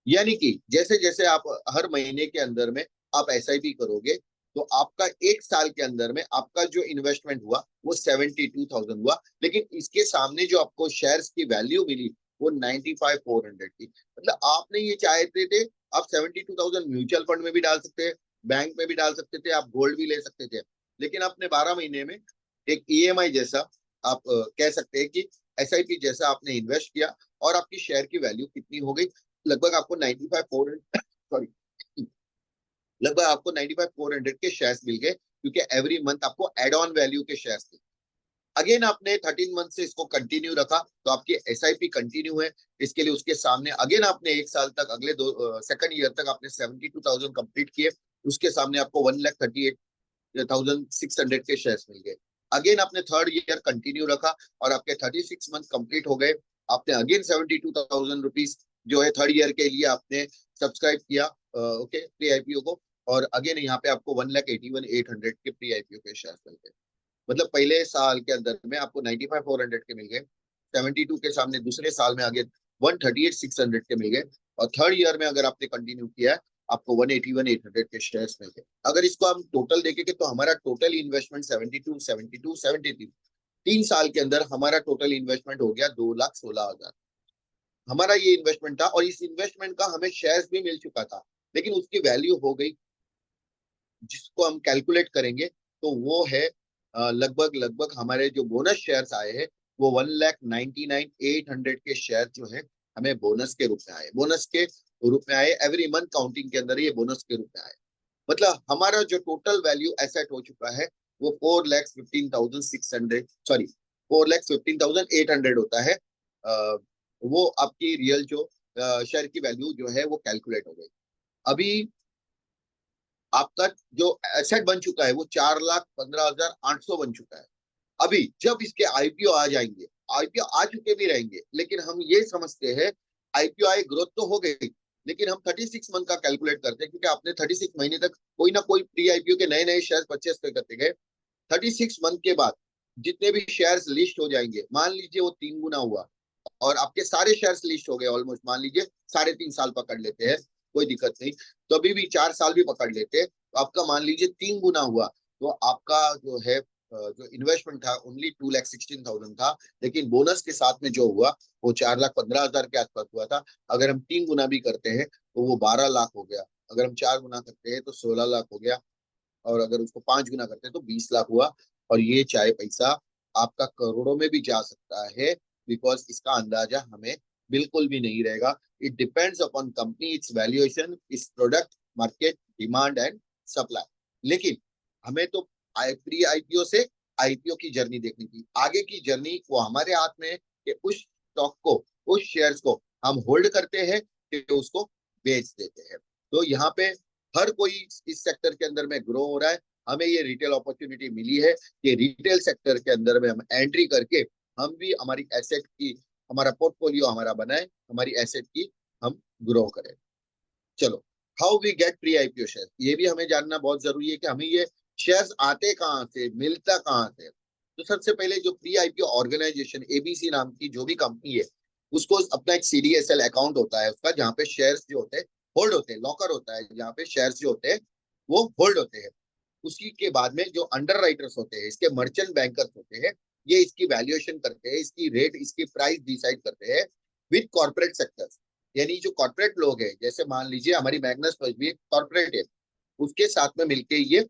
यानी कि जैसे जैसे आप हर महीने के अंदर में आप एसआईपी करोगे, तो आपका 1 साल के अंदर में आपका जो इन्वेस्टमेंट हुआ वो 72,000 हुआ, लेकिन इसके सामने जो आपको शेयर्स की वैल्यू मिली वो 95,400 की। मतलब आपने ये चाहते थे, आप 72,000 म्यूचुअल फंड में भी डाल सकते हैं, बैंक में भी डाल सकते थे, आप गोल्ड भी ले सकते थे, लेकिन आपने 12 महीने में एक ईएमआई जैसा, आप कह सकते हैं कि एसआईपी जैसा आपने इन्वेस्ट किया, और आपकी शेयर की वैल्यू कितनी हो गई, लगभग आपको 95,400, सॉरी, लगभग आपको 95,400 के शेयर्स मिल गए, क्योंकि एवरी मंथ आपको एड ऑन वैल्यू के शेयर्स थे। अगेन आपने 13 मंथ से इसको कंटिन्यू रखा, तो आपकी एसआईपी कंटिन्यू है। इसके लिए उसके सामने अगेन आपने 1 साल तक, अगले सेकंड ईयर तक आपने 72,000 कंप्लीट किए, उसके सामने आपको 1,38,600 के शेयर्स मिल गए। अगेन आपने थर्ड ईयर कंटिन्यू रखा और आपके 36 मंथ कंप्लीट हो गए, आपने अगेन 72,000 रुपीज जो है थर्ड ईयर के लिए आपने सब्सक्राइब किया, ओके, प्री आईपीओ को, और अगेन यहाँ पे आपको 1,81,800 के प्री आईपीओ के शेयर मिल गए। मतलब पहले साल के अंदर में आपको 95,400 के मिल गए, 72 के सामने दूसरे साल में आगे 138,600 के मिल गए, और थर्ड ईयर में अगर आपने कंटिन्यू किया है, आपको 181,800 के शेयर्स मिल गए। अगर इसको हम टोटल देखेंगे तो हमारा टोटल इन्वेस्टमेंट 72, 72, 73, 3 साल के अंदर हमारा टोटल इन्वेस्टमेंट हो गया 2,16,000। हमारा ये इन्वेस्टमेंट था और इस इन्वेस्टमेंट का हमें शेयर्स भी मिल चुका था, लेकिन उसकी वैल्यू हो गई, जिसको हम कैलकुलेट करेंगे तो वो है लगभग लगभग हमारे जो बोनस शेयर्स आए हैं वो 1,99,800 के शेयर जो है हमें बोनस के रूप में आए, बोनस के रूप में आए। एवरी मंथ काउंटिंग के अंदर ये बोनस के रूप में आए। मतलब हमारा जो टोटल वैल्यू एसेट हो चुका है वो 4,15,600, सॉरी 4,15,800 होता है। वो आपकी रियल जो शेयर की वैल्यू जो है वो कैलकुलेट हो गई। अभी आपका जो एसेट बन चुका है वो 4,15,800 बन चुका है। अभी जब इसके आईपीओ आ जाएंगे, आईपीओ आ चुके भी रहेंगे, लेकिन हम ये समझते हैं आईपीओ आई ग्रोथ तो हो गई, लेकिन हम 36 मंथ का कैलकुलेट करते हैं, क्योंकि आपने 36 महीने तक कोई ना कोई प्री आईपीओ के नए नए शेयर परचेस करते गए। 36 मंथ के बाद जितने भी शेयर्स लिस्ट हो जाएंगे, मान लीजिए वो 3 गुना हुआ और आपके सारे शेयर्स लिस्ट हो गए ऑलमोस्ट, मान लीजिए 3.5 साल पकड़ लेते हैं, कोई दिक्कत नहीं, तो अभी भी 4 साल भी पकड़ लेते हैं, तो आपका मान लीजिए 3 गुना हुआ, तो आपका जो है जो इन्वेस्टमेंट था ओनली 2,16,000 था, लेकिन बोनस के साथ में जो हुआ वो 4,15,000 के आसपास हुआ था। अगर हम 3 गुना भी करते हैं तो वो 12 लाख हो गया, अगर हम 4 गुना करते हैं तो 16 लाख हो गया, और अगर उसको 5 गुना करते हैं तो 20 लाख हुआ। और ये चाहे पैसा आपका करोड़ों में भी जा सकता है, बिकॉज इसका अंदाजा हमें बिल्कुल भी नहीं रहेगा। It depends upon company, it's valuation, it's product, market demand and supply. लेकिन हमें तो प्री आईपीओ से आईपीओ की जर्नी देखनी थी, आगे की जर्नी वो हमारे हाथ में है कि उस स्टॉक को, उस शेयर्स को हम होल्ड करते हैं कि उसको बेच देते हैं। तो यहाँ पे हर कोई इस सेक्टर के अंदर में ग्रो हो रहा है। हमें ये रिटेल अपॉर्चुनिटी मिली है कि रिटेल सेक्टर के अंदर में हम एंट्री करके हम भी हमारी एसेट की, हमारा पोर्टफोलियो हमारा बनाए, हमारी एसेट की हम ग्रो करें। चलो, how we get pre IPO share, ये भी हमें जानना बहुत जरूरी है कि हमें ये शेयर्स आते कहाँ से, मिलता कहाँ से। तो सबसे पहले जो प्री आईपीओ ऑर्गेनाइजेशन एबीसी नाम की जो भी कंपनी है, उसको अपना एक सीडीएसएल अकाउंट होता है उसका, जहाँ पे शेयर्स जो होते हैं होल्ड होते हैं, लॉकर होता है जहाँ पे शेयर्स जो होते हैं वो होल्ड होते हैं। उसी के बाद में जो अंडर राइटर्स होते हैं, इसके मर्चेंट बैंकर्स होते हैं, ये इसकी वैल्यूएशन करते हैं, इसकी रेट, इसकी प्राइस डिसाइड करते हैं विद कॉर्पोरेट सेक्टर्स। यानी जो कॉर्पोरेट लोग हैं, जैसे मान लीजिए हमारी मैग्नस भी एक कॉर्पोरेट है, उसके साथ में मिलके ये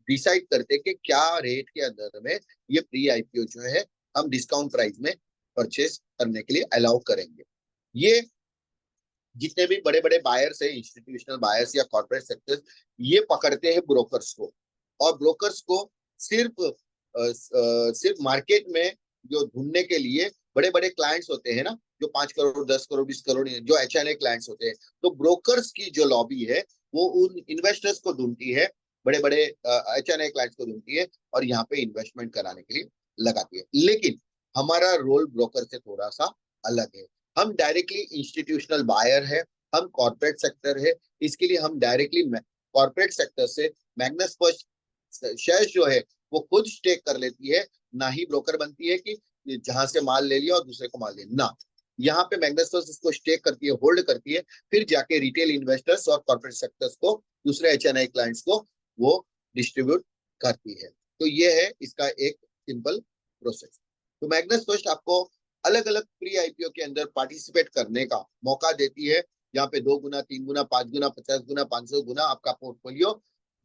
डिसाइड करते हैं कि क्या रेट के अंदर में ये प्री आईपीओ जो है हम डिस्काउंट प्राइस में परचेस करने के लिए अलाउ करेंगे। ये जितने भी बड़े बड़े बायर्स है, इंस्टीट्यूशनल बायर्स या कॉर्पोरेट सेक्टर्स, ये पकड़ते हैं ब्रोकर्स को, और ब्रोकर्स को सिर्फ सिर्फ मार्केट में जो ढूंढने के लिए बड़े बड़े क्लाइंट्स होते हैं ना, जो 5 करोड़ 10 करोड़ 20 करोड़ जो एचएनए क्लाइंट्स होते हैं, तो ब्रोकर्स की जो लॉबी है वो उन इन्वेस्टर्स को ढूंढती है, बड़े बड़े एचएनए क्लाइंट्स को ढूंढती है और यहाँ पे इन्वेस्टमेंट कराने के लिए लगाती है। लेकिन हमारा रोल ब्रोकर से थोड़ा सा अलग है। हम डायरेक्टली इंस्टीट्यूशनल बायर है, हम कॉर्पोरेट सेक्टर है, इसके लिए हम डायरेक्टली कॉर्पोरेट सेक्टर से मैग्नस फर्स्ट शेयर जो है वो खुद स्टेक कर लेती है, ना ही ब्रोकर बनती है कि जहां से माल ले लिया और दूसरे को माल लिया ना। यहाँ पे मैग्नस फर्स्ट इसको स्टेक करती है, होल्ड करती है, फिर जाके रिटेल इन्वेस्टर्स और कॉर्पोरेट सेक्टर्स को, दूसरे एचएनआई क्लाइंट्स को वो डिस्ट्रीब्यूट करती है। तो ये है इसका एक सिंपल प्रोसेस। तो मैग्नस फर्स्ट आपको अलग अलग प्री आईपीओ के अंदर पार्टिसिपेट करने का मौका देती है, यहाँ पे 2 गुना 3 गुना 5 गुना 50 गुना 500 गुना आपका पोर्टफोलियो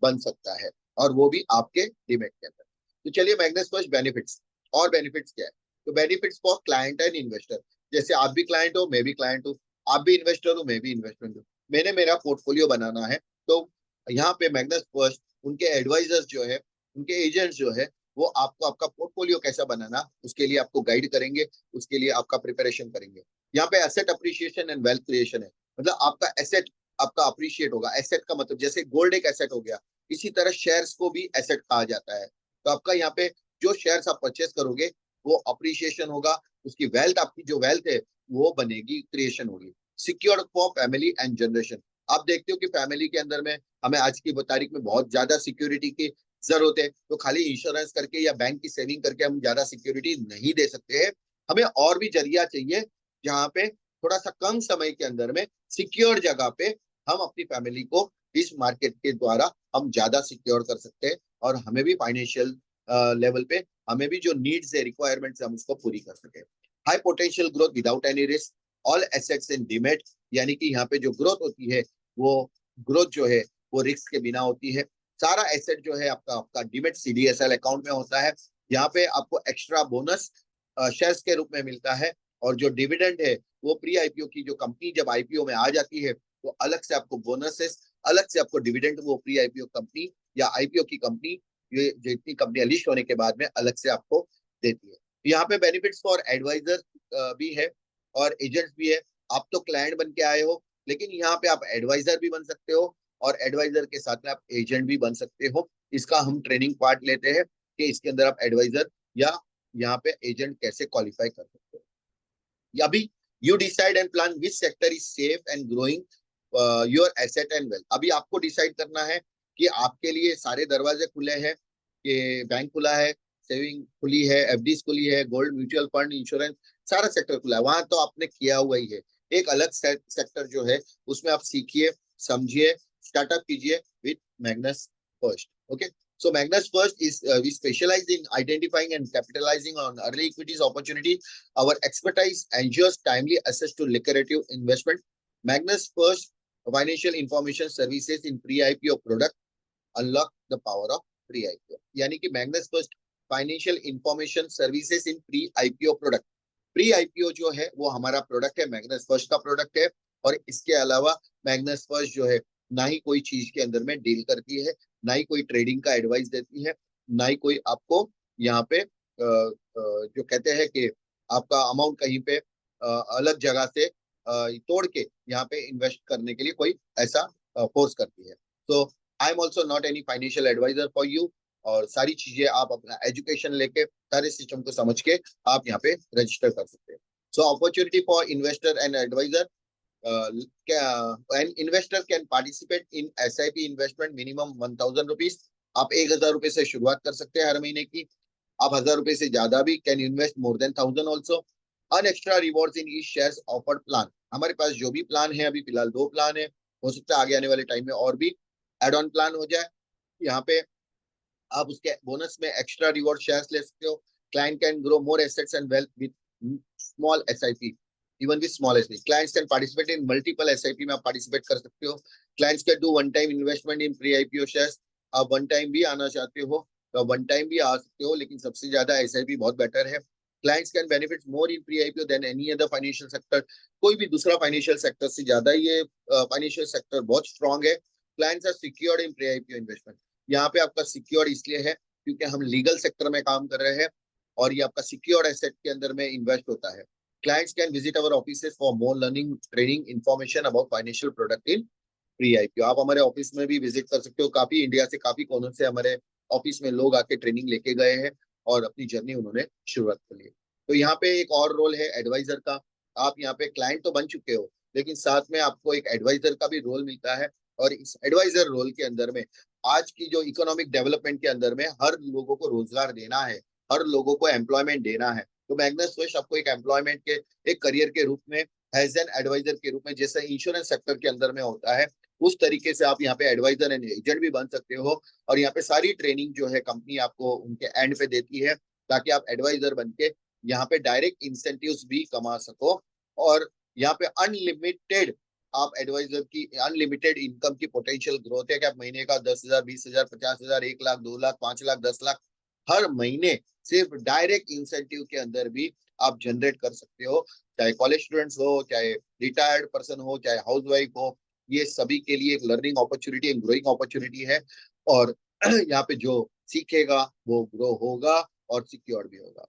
बन सकता है, और वो भी आपके लिमिट के अंदर। तो चलिए मैग्नस फर्स्ट बेनिफिट्स, और बेनिफिट्स क्या है। तो benefits for client and investor, जैसे आप भी क्लाइंट हो, मैं भी क्लाइंट हूँ, आप भी इन्वेस्टर हो, मैं भी इन्वेस्टमेंट हूँ, मैंने मेरा पोर्टफोलियो बनाना है, तो यहाँ पे मैग्नस फर्स्ट उनके एडवाइजर्स जो है, उनके एजेंट्स जो है, वो आपको आपका पोर्टफोलियो कैसा बनाना उसके लिए आपको गाइड करेंगे, उसके लिए आपका प्रिपरेशन करेंगे। यहाँ पे asset appreciation and wealth creation है, मतलब आपका एसेट आपका अप्रिशिएट होगा। एसेट का मतलब जैसे गोल्ड एक एसेट हो गया, इसी तरह शेयर्स को भी एसेट कहा जाता है। तो आपका यहाँ पे जो शेयर्स आप परचेस करोगे वो अप्रिशिएशन होगा, उसकी वेल्थ, आपकी जो वेल्थ है वो बनेगी, क्रिएशन होगी। Secured for family and generation, आप देखते हो कि फैमिली के अंदर में हमें आज की तारीख में बहुत ज्यादा सिक्योरिटी की जरूरत है, तो खाली इंश्योरेंस करके या बैंक की सेविंग करके हम ज्यादा सिक्योरिटी नहीं दे सकते हैं, हमें और भी जरिया चाहिए जहाँ पे थोड़ा सा कम समय के अंदर में सिक्योर जगह पे हम अपनी फैमिली को इस मार्केट के द्वारा हम ज्यादा सिक्योर कर सकते हैं, और हमें भी फाइनेंशियल लेवल पे हमें भी जो नीड्स है, रिक्वायरमेंट्स है, हम उसको पूरी कर सके। High potential growth without any risk, all assets in demat, यानी कि यहाँ पे जो ग्रोथ होती है वो ग्रोथ जो है वो रिस्क के बिना होती है। सारा एसेट जो है आपका आपका डीमेट CDSL अकाउंट में होता है। यहाँ पे आपको एक्स्ट्रा बोनस शेयर्स के रूप में मिलता है, और जो डिविडेंड है वो प्री आईपीओ की जो कंपनी जब आईपीओ में आ जाती है तो अलग से आपको बोनसेस, अलग से आपको डिविडेंड वो प्री आईपीओ कंपनी या आईपीओ की कंपनी, ये जितनी कंपनियां लिस्ट होने के बाद में अलग से आपको देती है। यहाँ पे बेनिफिट्स फॉर एडवाइजर भी है और एजेंट्स भी है। आप तो क्लाइंट बन के आए हो, लेकिन यहाँ पे आप एडवाइजर भी बन सकते हो और एडवाइजर के साथ में आप एजेंट भी बन सकते हो। इसका हम ट्रेनिंग पार्ट लेते हैं कि इसके अंदर आप एडवाइजर या यहाँ पे एजेंट कैसे क्वालिफाई कर सकते हो। अभी you decide and plan which sector is safe and growing your asset and wealth. अभी आपको डिसाइड करना है कि आपके लिए सारे दरवाजे खुले हैं, कि बैंक खुला है, सेविंग खुली है, एफडीज खुली है, गोल्ड, म्यूचुअल फंड, इंश्योरेंस, सारा सेक्टर खुला है। वहां तो आपने किया हुआ ही है। एक अलग सेक्टर जो है उसमें आप सीखिए, समझिए, स्टार्टअप कीजिए with Magnus first. Okay, so Magnus First is we specialize in identifying and capitalizing on early equities opportunity. Our expertise ensures timely access to lucrative investment. Magnus First financial information services in pre-IPO product unlock the power of pre-IPO. यानी कि Magnus First financial information services in pre IPO product. Pre IPO जो है वो हमारा product है, Magnus first का product है। और इसके अलावा मैग्नस फर्स्ट जो है ना ही कोई चीज के अंदर में डील करती है, ना ही कोई ट्रेडिंग का एडवाइस देती है, ना ही कोई आपको यहाँ पे जो कहते हैं कि आपका अमाउंट कहीं पे अलग जगह से तोड़ के यहाँ पे इन्वेस्ट करने के लिए कोई ऐसा फोर्स करती है। तो I am also not any financial advisor for you. और सारी चीजें आप अपना एजुकेशन लेके सारे सिस्टम को समझ के आप यहाँ पे रजिस्टर कर सकते हैं। So opportunity for investor and advisor, an investor can participate in SIP investment minimum 1000 rupees। आप 1000 रुपए से शुरुआत कर सकते हैं हर महीने की। आप 1000 रुपए से ज्यादा भी can invest more than 1000 also. An extra rewards in each shares offered plan. हमारे पास जो भी प्लान है, अभी फिलहाल 2 प्लान है, हो सकता है आगे आने वाले टाइम में और भी एड ऑन प्लान हो जाए। यहाँ पे आप उसके बोनस में एक्स्ट्रा रिवॉर्ड शेयर्स ले सकते हो। Client can grow more assets and wealth with small SIP, even with small SIP. Clients can participate in multiple SIP में आप पार्टिसिपेट कर सकते हो। Clients can do one time investment in pre IPO shares. आप one time भी आना चाहते हो तो वन टाइम भी आ सकते हो, लेकिन सबसे ज्यादा एसआईपी बहुत बेटर है। Clients can benefit more in pre IPO than any other financial sector. कोई भी दूसरा फाइनेंशियल सेक्टर से ज्यादा ये फाइनेंशियल सेक्टर बहुत स्ट्रॉन्ग है। Clients are secured in pre IPO investment. यहाँ पे आपका सिक्योर इसलिए है क्योंकि हम लीगल सेक्टर में काम कर रहे हैं और ये आपका सिक्योर एसेट के अंदर में इन्वेस्ट होता है। Clients can visit our offices for more learning, training, information about financial product in pre IPO. आप हमारे ऑफिस में भी विजिट कर सकते हो। काफी इंडिया से काफी कोनों से हमारे ऑफिस में लोग आके ट्रेनिंग लेके गए हैं और अपनी जर्नी उन्होंने शुरुआत कर ली। तो यहाँ पे एक और रोल है एडवाइजर का। आप यहाँ पे क्लाइंट तो बन चुके हो, लेकिन साथ में आपको एक एडवाइजर का भी रोल मिलता है। और इस एडवाइजर रोल के अंदर में आज की जो इकोनॉमिक डेवलपमेंट के अंदर में हर लोगों को रोजगार देना है, हर लोगों को एम्प्लॉयमेंट देना है। तो मैग्नस फ्रेश आपको एक एम्प्लॉयमेंट के एक करियर के रूप में, एज एन एडवाइजर के रूप में, जैसे इंश्योरेंस सेक्टर के अंदर में होता है उस तरीके से आप यहाँ पे एडवाइजर एंड एजेंट भी बन सकते हो। और यहाँ पे सारी ट्रेनिंग जो है कंपनी आपको उनके एंड पे देती है ताकि आप एडवाइजर बन के यहाँ पे डायरेक्ट इंसेंटिव्स भी कमा सको। और यहाँ पे अनलिमिटेड आप एडवाइजर की अनलिमिटेड इनकम की पोटेंशियल ग्रोथ है कि आप महीने का 10,000, 20,000, 50,000, 1 लाख, 2 लाख, 5 लाख, 10 लाख हर महीने सिर्फ डायरेक्ट इंसेंटिव के अंदर भी आप जनरेट कर सकते हो। चाहे कॉलेज स्टूडेंट्स हो, चाहे रिटायर्ड पर्सन हो, चाहे हाउस वाइफ हो, ये सभी के लिए एक learning opportunity and growing opportunity है। और यहाँ पे जो सीखेगा वो ग्रो होगा और सिक्योर भी होगा।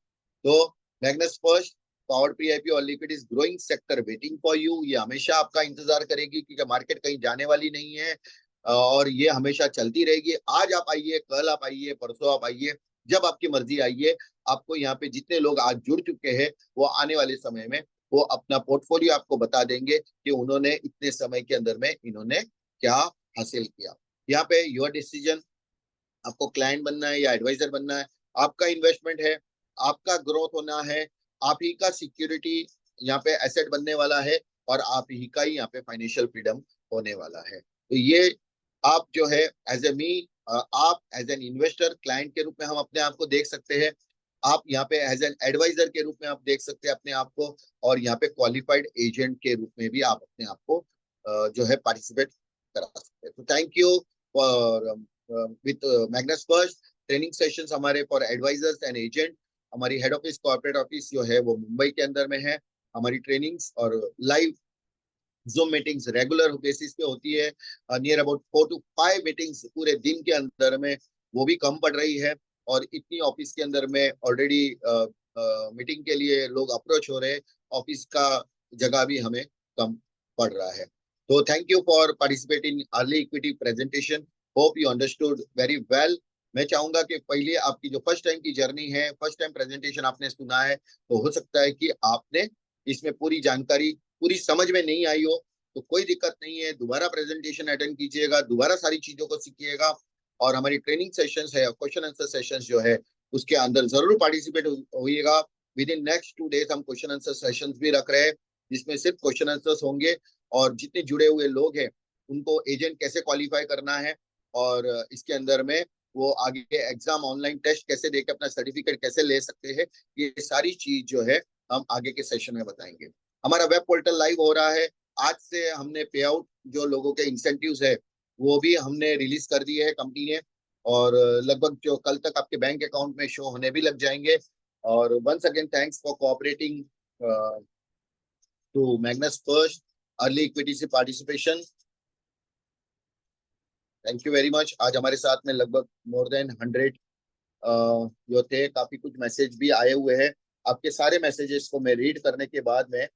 तो मैग्नस फर्स्ट पावर पीआईपी और liquid is growing sector waiting for you. ये हमेशा आपका इंतजार करेगी क्योंकि मार्केट कहीं जाने वाली नहीं है और ये हमेशा चलती रहेगी। आज आप आइए, कल आप आइए, परसों आप आइए, जब आपकी मर्जी आइए। आपको यहाँ पे जितने लोग आज जुड़ चुके हैं वो आने वाले समय में वो अपना पोर्टफोलियो आपको बता देंगे कि उन्होंने इतने समय के अंदर में इन्होंने क्या हासिल किया। यहाँ पे योर डिसीजन, आपको क्लाइंट बनना है या एडवाइजर बनना है, आपका इन्वेस्टमेंट है, आपका ग्रोथ होना है, आप ही का सिक्योरिटी यहाँ पे एसेट बनने वाला है और आप ही का ही यहाँ पे फाइनेंशियल फ्रीडम होने वाला है। तो ये आप जो है एज ए मी, आप एज एन इन्वेस्टर क्लाइंट के रूप में हम अपने आप को देख सकते हैं। आप यहाँ पे एज एन एडवाइजर के रूप में आप देख सकते हैं अपने आप को, और यहाँ पे क्वालिफाइड एजेंट के रूप में भी आप अपने आप को जो है पार्टिसिपेट करा सकते हैं। तो thank you for with Magnus first training sessions हमारे फॉर एडवाइजर्स एंड एजेंट। हमारी हेड ऑफिस कॉर्पोरेट ऑफिस जो है वो मुंबई के अंदर में है। हमारी ट्रेनिंग्स और live zoom meetings regular basis पे होती है, नियर अबाउट 4 to 5 मीटिंग्स पूरे दिन के अंदर में, वो भी कम पड़ रही है। और इतनी ऑफिस के अंदर में ऑलरेडी मीटिंग के लिए लोग अप्रोच हो रहे हैं, ऑफिस का जगह भी हमें कम पड़ रहा है। तो thank you for participating early equity presentation, hope you understood very well. मैं चाहूंगा कि पहले आपकी जो फर्स्ट टाइम की जर्नी है, फर्स्ट टाइम प्रेजेंटेशन आपने सुना है, तो हो सकता है कि आपने इसमें पूरी जानकारी पूरी समझ में नहीं आई हो, तो कोई दिक्कत नहीं है, दोबारा प्रेजेंटेशन अटेंड कीजिएगा, दोबारा सारी चीजों को सीखिएगा। और हमारी ट्रेनिंग सेशंस है, क्वेश्चन आंसर सेशंस जो है उसके अंदर जरूर पार्टिसिपेट होइएगा। विद इन नेक्स्ट 2 डेज हम क्वेश्चन आंसर सेशंस भी रख रहे हैं, जिसमें सिर्फ क्वेश्चन आंसर्स होंगे। और जितने जुड़े हुए लोग हैं उनको एजेंट कैसे क्वालिफाई करना है, और इसके अंदर में वो आगे एग्जाम ऑनलाइन टेस्ट कैसे देकर अपना सर्टिफिकेट कैसे ले सकते हैं, ये सारी चीज जो है हम आगे के सेशन में बताएंगे। हमारा वेब पोर्टल लाइव हो रहा है। आज से हमने पे आउट जो लोगों के इंसेंटिव्स है वो भी हमने रिलीज कर दिए है कंपनी ने, और लगभग जो कल तक आपके बैंक अकाउंट में शो होने भी लग जाएंगे। और once again thanks for cooperating to Magnus First early equity से participation. Thank you very much. आज हमारे साथ में लगभग मोर देन 100 जो थे, काफी कुछ मैसेज भी आए हुए हैं। आपके सारे मैसेजेस को मैं रीड करने के बाद में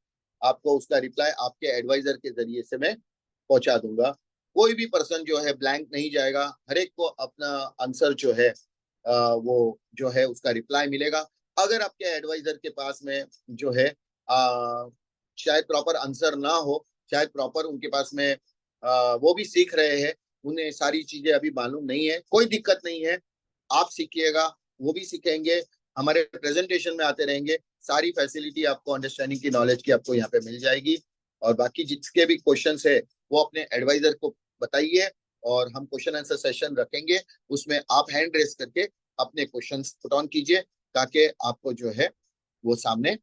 आपको उसका रिप्लाई आपके एडवाइजर के जरिए से मैं पहुंचा दूंगा। कोई भी पर्सन जो है ब्लैंक नहीं जाएगा, हर एक को अपना आंसर जो है वो जो है उसका रिप्लाई मिलेगा। अगर आपके एडवाइजर के पास में जो है शायद प्रॉपर आंसर ना हो, शायद प्रॉपर उनके पास में वो भी सीख रहे हैं, उन्हें सारी चीजें अभी मालूम नहीं है, कोई दिक्कत नहीं है। आप सीखिएगा, वो भी सीखेंगे, हमारे प्रेजेंटेशन में आते रहेंगे, सारी फैसिलिटी आपको अंडरस्टैंडिंग की नॉलेज की आपको यहाँ पे मिल जाएगी। और बाकी जिसके भी क्वेश्चंस है वो अपने एडवाइजर को बताइए, और हम क्वेश्चन आंसर सेशन रखेंगे, उसमें आप हैंड रेस करके अपने क्वेश्चंस पुट ऑन कीजिए, ताकि आपको जो है वो सामने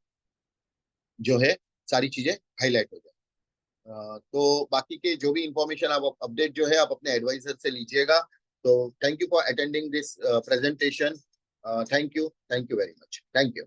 जो है सारी चीजें हाईलाइट हो जाए। तो बाकी के जो भी इंफॉर्मेशन आप अपडेट जो है आप अपने एडवाइजर से लीजिएगा। तो thank you for attending this presentation. Thank you very much. Thank you.